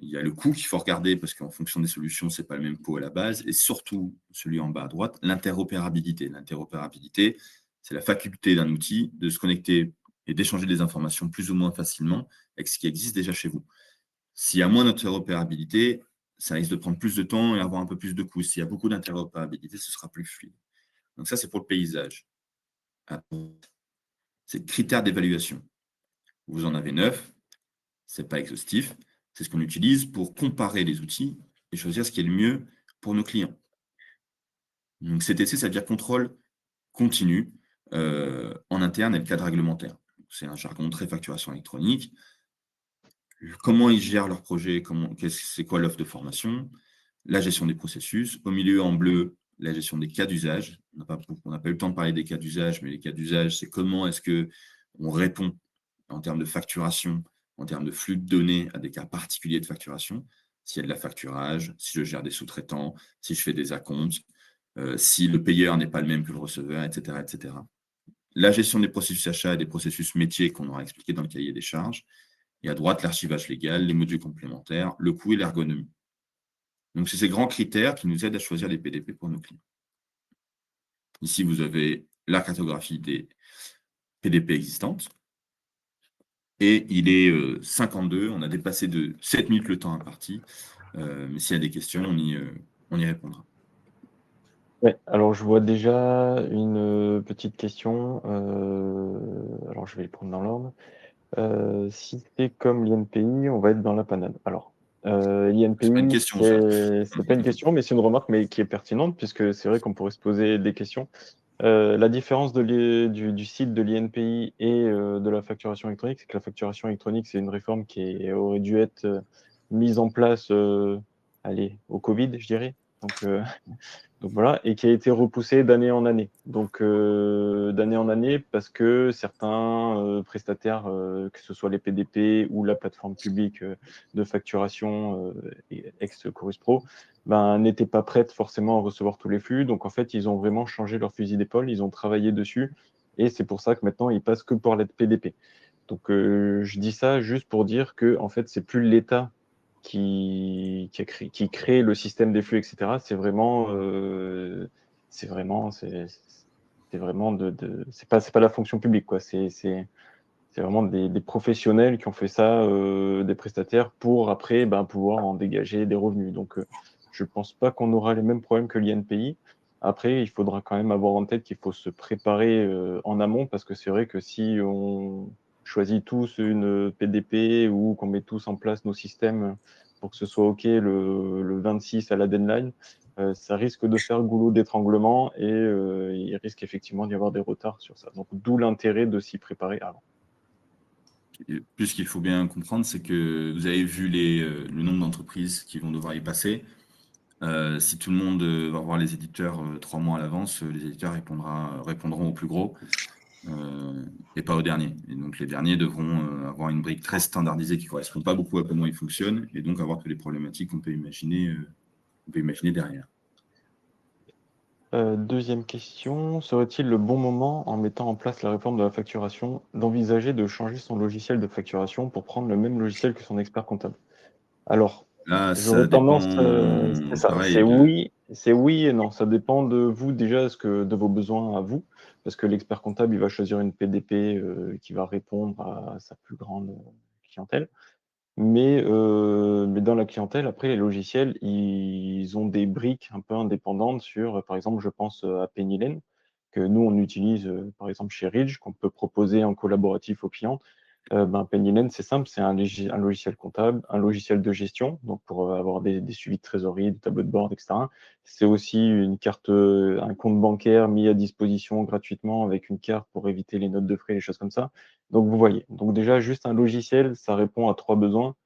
Il y a le coût qu'il faut regarder parce qu'en fonction des solutions, ce n'est pas le même coût à la base. Et surtout, celui en bas à droite, l'interopérabilité. L'interopérabilité, c'est la faculté d'un outil de se connecter et d'échanger des informations plus ou moins facilement avec ce qui existe déjà chez vous. S'il y a moins d'interopérabilité, ça risque de prendre plus de temps et avoir un peu plus de coûts. S'il y a beaucoup d'interopérabilité, ce sera plus fluide. Donc ça, c'est pour le paysage. C'est critères d'évaluation. Vous en avez 9. Ce n'est pas exhaustif. C'est ce qu'on utilise pour comparer les outils et choisir ce qui est le mieux pour nos clients. Donc, CTC, ça veut dire contrôle continu en interne et le cadre réglementaire. C'est un jargon très facturation électronique. Comment ils gèrent leur projet, c'est quoi l'offre de formation, la gestion des processus. Au milieu, en bleu, la gestion des cas d'usage. On n'a pas eu le temps de parler des cas d'usage, mais les cas d'usage, c'est comment est-ce qu'on répond en termes de facturation, en termes de flux de données à des cas particuliers de facturation. S'il y a de la facturage, si je gère des sous-traitants, si je fais des acomptes, si le payeur n'est pas le même que le receveur, etc., etc. La gestion des processus achats et des processus métiers qu'on aura expliqué dans le cahier des charges. Et à droite, l'archivage légal, les modules complémentaires, le coût et l'ergonomie. Donc, c'est ces grands critères qui nous aident à choisir les PDP pour nos clients. Ici, vous avez la cartographie des PDP existantes. Et il est 52, on a dépassé de 7 minutes le temps imparti. Mais s'il y a des questions, on y répondra. Ouais, alors je vois déjà une petite question. Alors je vais les prendre dans l'ordre. Si c'est comme l'INPI, on va être dans la panade. Alors, C'est pas une l'INPI, question, ça. c'est pas une question, mais c'est une remarque mais qui est pertinente, puisque c'est vrai qu'on pourrait se poser des questions. La différence du site de l'INPI et de la facturation électronique, c'est que la facturation électronique, c'est une réforme qui aurait dû être mise en place au Covid, je dirais. Donc voilà, et qui a été repoussée d'année en année. Donc d'année en année parce que certains prestataires, que ce soit les PDP ou la plateforme publique de facturation ex-Chorus Pro, n'étaient pas prêtes forcément à recevoir tous les flux. Donc en fait, ils ont vraiment changé leur fusil d'épaule, ils ont travaillé dessus, et c'est pour ça que maintenant, ils passent que pour la PDP. Donc je dis ça juste pour dire que en fait, c'est plus l'État qui crée le système des flux, etc. C'est vraiment c'est pas la fonction publique, quoi. C'est vraiment des professionnels qui ont fait ça, des prestataires, pour après pouvoir en dégager des revenus. Donc je pense pas qu'on aura les mêmes problèmes que l'INPI. Après, il faudra quand même avoir en tête qu'il faut se préparer en amont, parce que c'est vrai que si on choisit tous une PDP ou qu'on met tous en place nos systèmes pour que ce soit OK le 26 à la deadline, ça risque de faire goulot d'étranglement, et il risque effectivement d'y avoir des retards sur ça. Donc d'où l'intérêt de s'y préparer avant. Plus, ce qu'il faut bien comprendre, c'est que vous avez vu le nombre d'entreprises qui vont devoir y passer. Si tout le monde va voir les éditeurs 3 mois à l'avance, les éditeurs répondront aux plus gros et pas aux derniers. Et donc les derniers devront avoir une brique très standardisée qui ne correspond pas beaucoup à comment ils fonctionnent, et donc avoir toutes les problématiques qu'on peut imaginer derrière. Deuxième question, serait-il le bon moment, en mettant en place la réforme de la facturation, d'envisager de changer son logiciel de facturation pour prendre le même logiciel que son expert comptable? Alors, Là, ça j'aurais tendance, c'est dépend, ça, pareil, c'est oui et non. Ça dépend de vous déjà, de vos besoins à vous, parce que l'expert comptable, il va choisir une PDP qui va répondre à sa plus grande clientèle. Mais dans la clientèle, après, les logiciels, ils ont des briques un peu indépendantes sur, par exemple, je pense à Pennylen, que nous, on utilise, par exemple, chez Ridge, qu'on peut proposer en collaboratif aux clients. Pennylane, c'est simple, c'est un logiciel comptable, un logiciel de gestion, donc pour avoir des suivis de trésorerie, des tableaux de bord, etc. C'est aussi une carte, un compte bancaire mis à disposition gratuitement avec une carte pour éviter les notes de frais, les choses comme ça. Donc vous voyez, donc déjà juste un logiciel, ça répond à 3 besoins.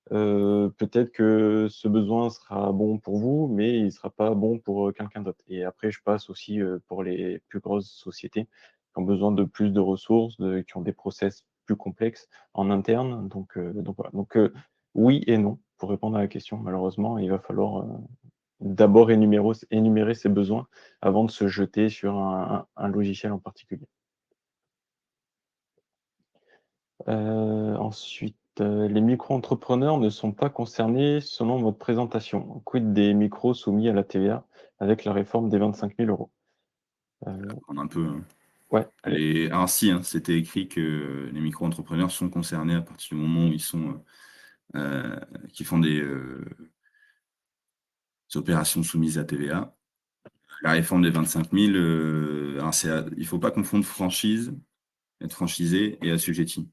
Peut-être que ce besoin sera bon pour vous, mais il ne sera pas bon pour quelqu'un d'autre. Et après, je passe aussi pour les plus grosses sociétés qui ont besoin de plus de ressources, qui ont des process plus complexes en interne. Donc voilà. Donc oui et non, pour répondre à la question. Malheureusement, il va falloir d'abord énumérer ses besoins avant de se jeter sur un logiciel en particulier. Ensuite, les micro-entrepreneurs ne sont pas concernés selon votre présentation. Quid des micros soumis à la TVA avec la réforme des 25 000 euros? Prendre un peu, hein. Ouais, allez. Alors si, hein, c'était écrit que les micro-entrepreneurs sont concernés à partir du moment où ils sont, qui font des opérations soumises à TVA. La réforme des 25 000, alors il ne faut pas confondre franchise, être franchisé et assujetti.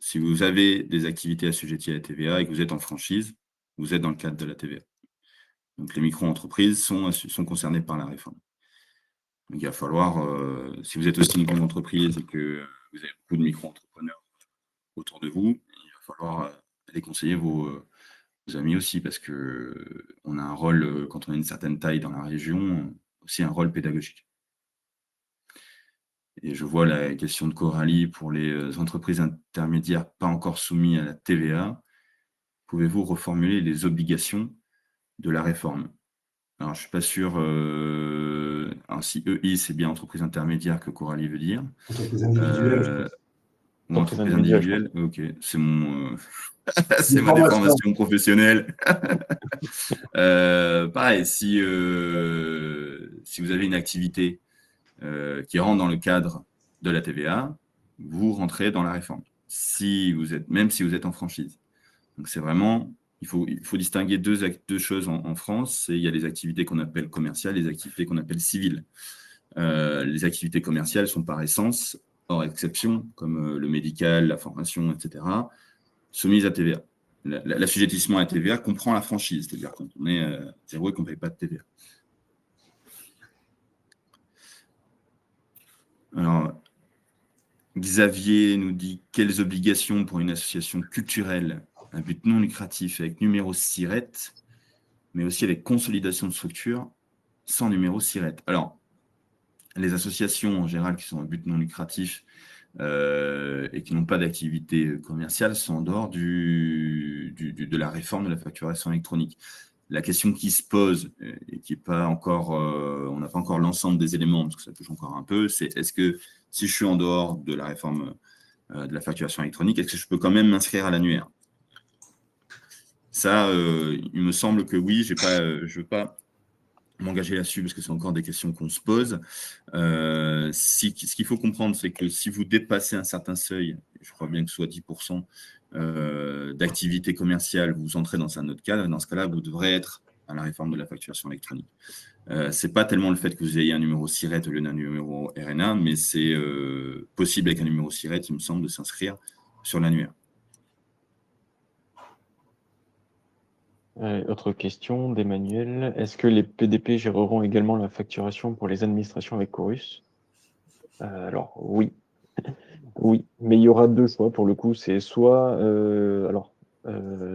Si vous avez des activités assujetties à la TVA et que vous êtes en franchise, vous êtes dans le cadre de la TVA. Donc les micro-entreprises sont concernées par la réforme. Donc il va falloir, si vous êtes aussi une grande entreprise et que vous avez beaucoup de micro-entrepreneurs autour de vous, il va falloir aller conseiller vos amis aussi, parce qu'on a un rôle, quand on a une certaine taille dans la région, aussi un rôle pédagogique. Et je vois la question de Coralie pour les entreprises intermédiaires pas encore soumises à la TVA. Pouvez-vous reformuler les obligations de la réforme? Alors, je ne suis pas sûr. Alors, si EI, c'est bien entreprise intermédiaire que Coralie veut dire. Entreprise individuelle, je pense. Ou Entreprise entreprise individuelle, je pense. individuelle. Ok, c'est mon, Des c'est ma formations. déformation professionnelle. Pareil, si vous avez une activité qui rentre dans le cadre de la TVA, vous rentrez dans la réforme. Même si vous êtes en franchise. Donc c'est vraiment, il faut distinguer deux choses en France. Il y a les activités qu'on appelle commerciales et les activités qu'on appelle civiles. Les activités commerciales sont par essence, hors exception, comme le médical, la formation, etc., soumises à TVA. L'assujettissement à TVA comprend la franchise, c'est-à-dire quand on est zéro et qu'on ne paye pas de TVA. Alors, Xavier nous dit quelles obligations pour une association culturelle à but non lucratif avec numéro SIRET, mais aussi avec consolidation de structure sans numéro SIRET. Alors, les associations en général qui sont à but non lucratif et qui n'ont pas d'activité commerciale sont en dehors de la réforme de la facturation électronique. La question qui se pose et qui n'est pas encore, on n'a pas encore l'ensemble des éléments parce que ça touche encore un peu, c'est est-ce que si je suis en dehors de la réforme de la facturation électronique, est-ce que je peux quand même m'inscrire à l'annuaire? Ça, il me semble que oui, je ne veux pas m'engager là-dessus parce que c'est encore des questions qu'on se pose. Ce qu'il faut comprendre, c'est que si vous dépassez un certain seuil, je crois bien que ce soit 10% d'activité commerciale, vous entrez dans un autre cadre, et dans ce cas-là, vous devrez être à la réforme de la facturation électronique. Ce n'est pas tellement le fait que vous ayez un numéro SIRET au lieu d'un numéro RNA, mais c'est possible avec un numéro SIRET, il me semble, de s'inscrire sur l'annuaire. Autre question d'Emmanuel. Est-ce que les PDP géreront également la facturation pour les administrations avec Chorus? Alors, oui. Oui, mais il y aura deux choix pour le coup. C'est soit,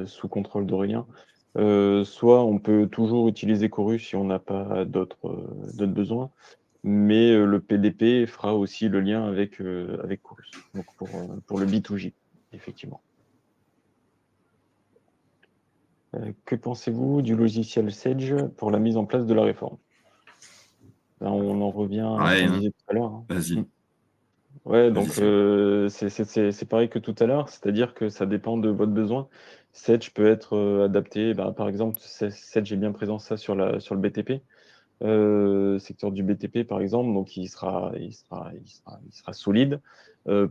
sous contrôle d'Aurélien, soit on peut toujours utiliser Chorus si on n'a pas d'autres besoins, mais le PDP fera aussi le lien avec Chorus, donc pour le B2J, effectivement. Que pensez-vous du logiciel Sage pour la mise en place de la réforme? Là, on en revient à ce qu'on disait tout à l'heure, hein. Vas-y. Ouais, Vas-y, donc Cyril. c'est pareil que tout à l'heure, c'est-à-dire que ça dépend de votre besoin. Sedge peut être adapté, par exemple, Sedge est bien présent ça sur le BTP, secteur du BTP par exemple, donc il sera solide.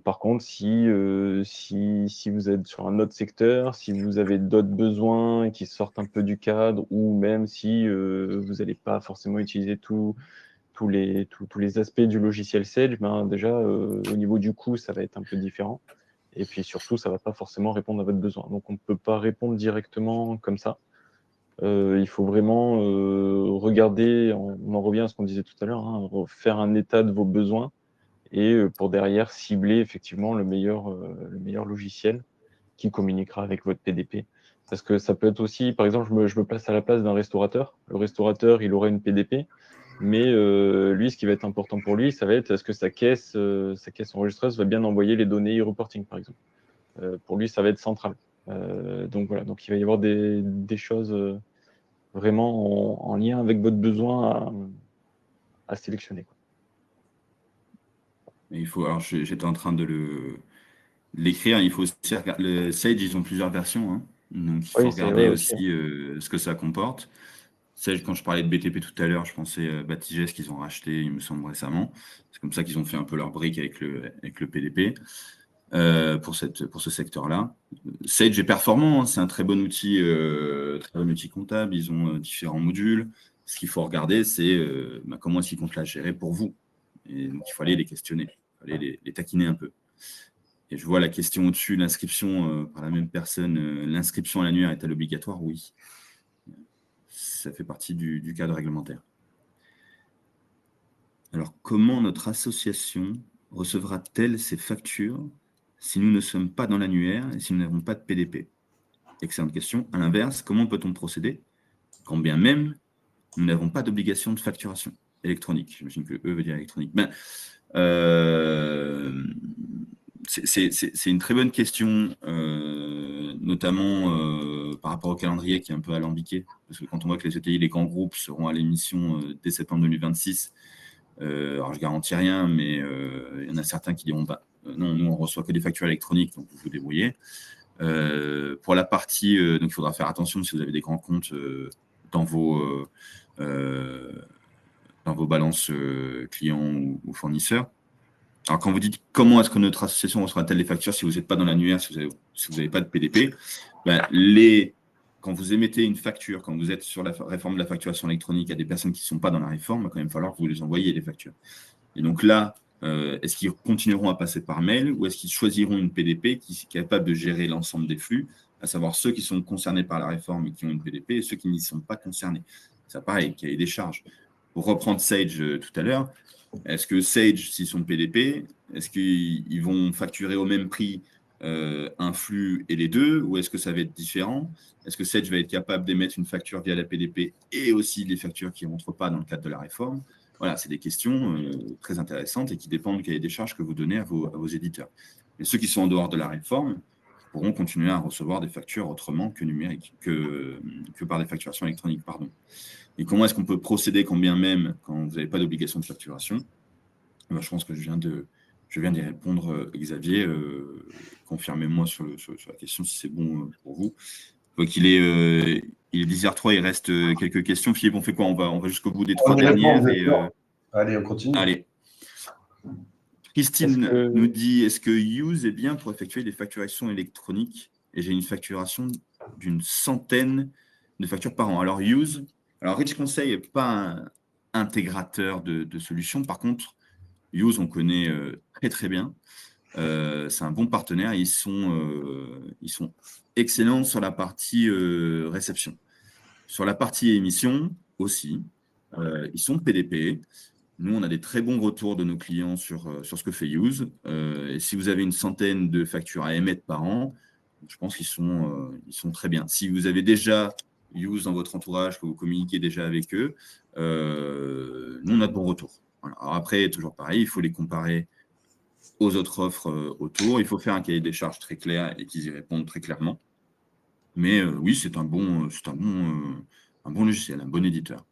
Par contre, si vous êtes sur un autre secteur, si vous avez d'autres besoins qui sortent un peu du cadre, ou même si vous n'allez pas forcément utiliser tous les aspects du logiciel Sage, déjà au niveau du coût, ça va être un peu différent. Et puis surtout, ça ne va pas forcément répondre à votre besoin. Donc, on ne peut pas répondre directement comme ça. Il faut vraiment regarder, on en revient à ce qu'on disait tout à l'heure, hein, faire un état de vos besoins et pour derrière cibler effectivement le meilleur logiciel qui communiquera avec votre PDP. Parce que ça peut être aussi, par exemple, je me place à la place d'un restaurateur. Le restaurateur, il aurait une PDP, mais lui, ce qui va être important pour lui, ça va être est-ce que sa caisse enregistreuse va bien envoyer les données e-reporting, par exemple. Pour lui, ça va être central. Donc voilà, donc il va y avoir des choses vraiment en lien avec votre besoin à sélectionner, quoi. Et alors j'étais en train de l'écrire. Il faut aussi regarder. Le Sage, ils ont plusieurs versions, hein. Donc il faut Oui, regarder aussi. aussi ce que ça comporte. Sage, quand je parlais de BTP tout à l'heure, je pensais Batigest qu'ils ont racheté, il me semble, récemment. C'est comme ça qu'ils ont fait un peu leur brique avec le PDP pour ce secteur-là. Sage est performant, hein. C'est un très bon outil comptable. Ils ont différents modules. Ce qu'il faut regarder, c'est comment est-ce qu'ils comptent la gérer pour vous. Et donc, il faut aller les questionner, il faut aller les taquiner un peu. Et je vois la question au-dessus, l'inscription par la même personne, l'inscription à l'annuaire est-elle obligatoire? Oui. Ça fait partie du cadre réglementaire. Alors, comment notre association recevra-t-elle ces factures si nous ne sommes pas dans l'annuaire et si nous n'avons pas de PDP? Excellente question. À l'inverse, comment peut-on procéder quand bien même nous n'avons pas d'obligation de facturation électronique? J'imagine que E veut dire électronique. C'est une très bonne question, notamment par rapport au calendrier qui est un peu alambiqué. Parce que quand on voit que les ETI, les grands groupes seront à l'émission dès septembre 2026, alors je ne garantis rien, mais il y en a certains qui diront non, nous on reçoit que des factures électroniques, donc vous vous débrouillez. Pour la partie, donc il faudra faire attention si vous avez des grands comptes dans vos balances clients ou fournisseurs. Alors, quand vous dites comment est-ce que notre association recevra-t-elle les factures si vous n'êtes pas dans l'annuaire, si vous n'avez pas de PDP, quand vous émettez une facture, quand vous êtes sur la réforme de la facturation électronique à des personnes qui ne sont pas dans la réforme, il va quand même falloir que vous les envoyiez les factures. Et donc là, est-ce qu'ils continueront à passer par mail ou est-ce qu'ils choisiront une PDP qui est capable de gérer l'ensemble des flux, à savoir ceux qui sont concernés par la réforme et qui ont une PDP et ceux qui n'y sont pas concernés? Ça pareil, qu'il y ait des charges. Pour reprendre Sage tout à l'heure, est-ce que Sage, s'ils sont PDP, est-ce qu'ils vont facturer au même prix un flux et les deux, ou est-ce que ça va être différent? Est-ce que Sage va être capable d'émettre une facture via la PDP et aussi des factures qui ne rentrent pas dans le cadre de la réforme? Voilà, c'est des questions très intéressantes et qui dépendent du cahier des charges que vous donnez à vos éditeurs. Mais ceux qui sont en dehors de la réforme pourront continuer à recevoir des factures autrement que numériques, que par des facturations électroniques, pardon. Et comment est-ce qu'on peut procéder quand bien même, quand vous n'avez pas d'obligation de facturation? Je pense que je viens d'y répondre, Xavier. Confirmez-moi sur la question si c'est bon pour vous. Il est 10h03, il reste quelques questions. Philippe, on fait quoi? On va jusqu'au bout des 3 dernières. Allez, on continue. Allez. Christine nous dit, est-ce que Use est bien pour effectuer des facturations électroniques? Et j'ai une facturation d'une centaine de factures par an. Alors, Use, Rich Conseil n'est pas un intégrateur de solutions. Par contre, Use, on connaît très, très bien. C'est un bon partenaire. Ils sont excellents sur la partie réception. Sur la partie émission aussi, ils sont PDP. Nous, on a des très bons retours de nos clients sur ce que fait Use. Et si vous avez une centaine de factures à émettre par an, je pense qu'ils sont très bien. Si vous avez déjà Use dans votre entourage, que vous communiquez déjà avec eux, nous, on a de bons retours. Voilà. Alors après, toujours pareil, il faut les comparer aux autres offres autour. Il faut faire un cahier des charges très clair et qu'ils y répondent très clairement. Mais oui, c'est un bon logiciel, un bon éditeur.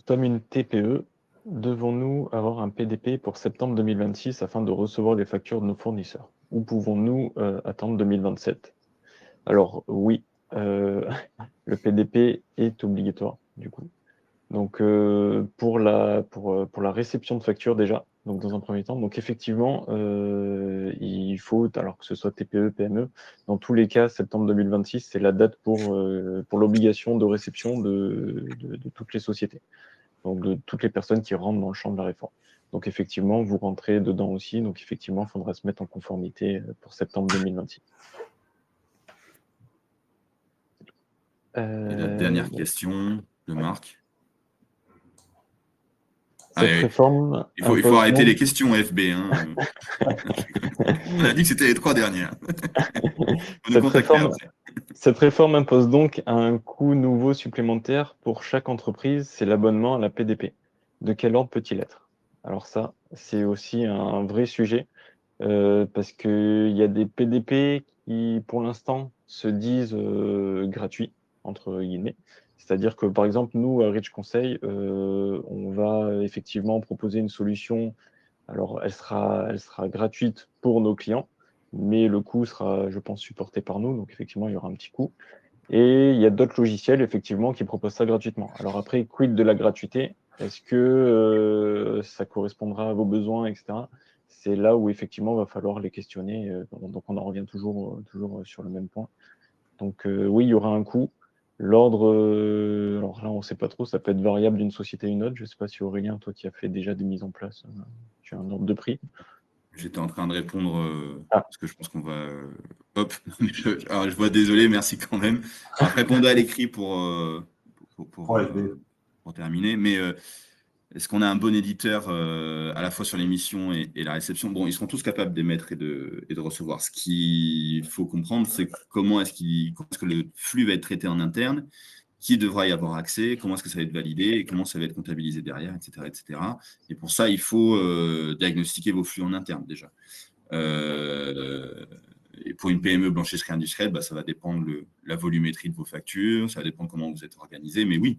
Comme une TPE, devons-nous avoir un PDP pour septembre 2026 afin de recevoir les factures de nos fournisseurs? Ou pouvons-nous attendre 2027? Alors oui, le PDP est obligatoire du coup. Donc pour la réception de factures déjà, donc dans un premier temps, donc effectivement, il faut, alors que ce soit TPE, PME, dans tous les cas, septembre 2026, c'est la date pour l'obligation de réception de toutes les sociétés, donc de toutes les personnes qui rentrent dans le champ de la réforme. Donc effectivement, vous rentrez dedans aussi. Donc effectivement, il faudra se mettre en conformité pour septembre 2026. Et la dernière question de Marc. Cette réforme il faut arrêter les questions FB. Hein. On a dit que c'était les 3 dernières. Cette réforme impose donc un coût nouveau supplémentaire pour chaque entreprise, c'est l'abonnement à la PDP. De quel ordre peut-il être? Alors ça, c'est aussi un vrai sujet, parce qu'il y a des PDP qui, pour l'instant, se disent gratuits, entre guillemets. C'est-à-dire que, par exemple, nous, à Rich Conseil, on va effectivement proposer une solution. Alors, elle sera gratuite pour nos clients, mais le coût sera, je pense, supporté par nous. Donc, effectivement, il y aura un petit coût. Et il y a d'autres logiciels, effectivement, qui proposent ça gratuitement. Alors après, quid de la gratuité? Est-ce que ça correspondra à vos besoins, etc. C'est là où, effectivement, il va falloir les questionner. Donc, on en revient toujours sur le même point. Donc, oui, il y aura un coût. L'ordre, alors là, on ne sait pas trop, ça peut être variable d'une société à une autre. Je ne sais pas si Aurélien, toi qui as fait déjà des mises en place, tu as un ordre de prix. J'étais en train de répondre parce que je pense qu'on va. Hop, alors, je vois, désolé, merci quand même. Alors, je répondais à l'écrit pour terminer. Mais est-ce qu'on a un bon éditeur à la fois sur l'émission et la réception? Bon, ils seront tous capables d'émettre et de recevoir. Ce qu'il faut comprendre, c'est comment est-ce que le flux va être traité en interne, qui devra y avoir accès, comment est-ce que ça va être validé, et comment ça va être comptabilisé derrière, etc., etc. Et pour ça, il faut diagnostiquer vos flux en interne déjà. Et pour une PME blanchisserie industrielle, ça va dépendre la volumétrie de vos factures, ça va dépendre comment vous êtes organisé. Mais oui,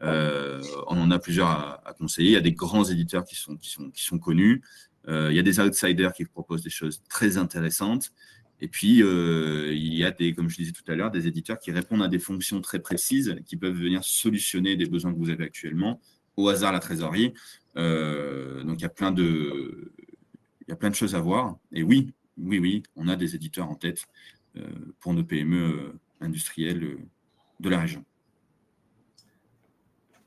on en a plusieurs à conseiller. Il y a des grands éditeurs qui sont connus. Il y a des outsiders qui proposent des choses très intéressantes. Et puis, il y a comme je disais tout à l'heure, des éditeurs qui répondent à des fonctions très précises, qui peuvent venir solutionner des besoins que vous avez actuellement, au hasard la trésorerie. Donc, il y a plein de choses à voir. Et oui, on a des éditeurs en tête pour nos PME industrielles de la région.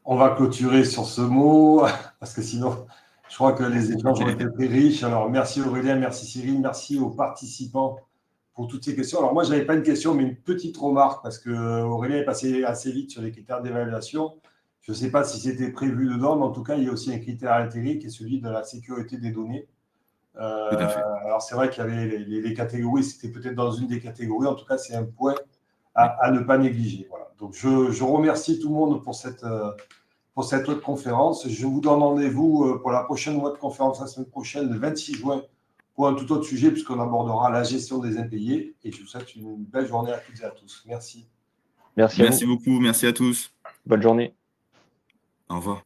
On va clôturer sur ce mot, parce que sinon, je crois que les échanges ont été très riches. Alors, merci Aurélien, merci Cyril, merci aux participants pour toutes ces questions. Alors, moi, je n'avais pas une question, mais une petite remarque, parce que Aurélien est passé assez vite sur les critères d'évaluation. Je ne sais pas si c'était prévu dedans, mais en tout cas, il y a aussi un critère altéré qui est celui de la sécurité des données. Tout à fait. Alors, c'est vrai qu'il y avait les catégories, c'était peut-être dans une des catégories. En tout cas, c'est un point à ne pas négliger. Voilà. Donc, je remercie tout le monde pour cette web conférence. Je vous donne rendez-vous pour la prochaine web conférence la semaine prochaine, le 26 juin, pour un tout autre sujet, puisqu'on abordera la gestion des impayés. Et je vous souhaite une belle journée à toutes et à tous. Merci. Merci beaucoup. Merci à tous. Bonne journée. Au revoir.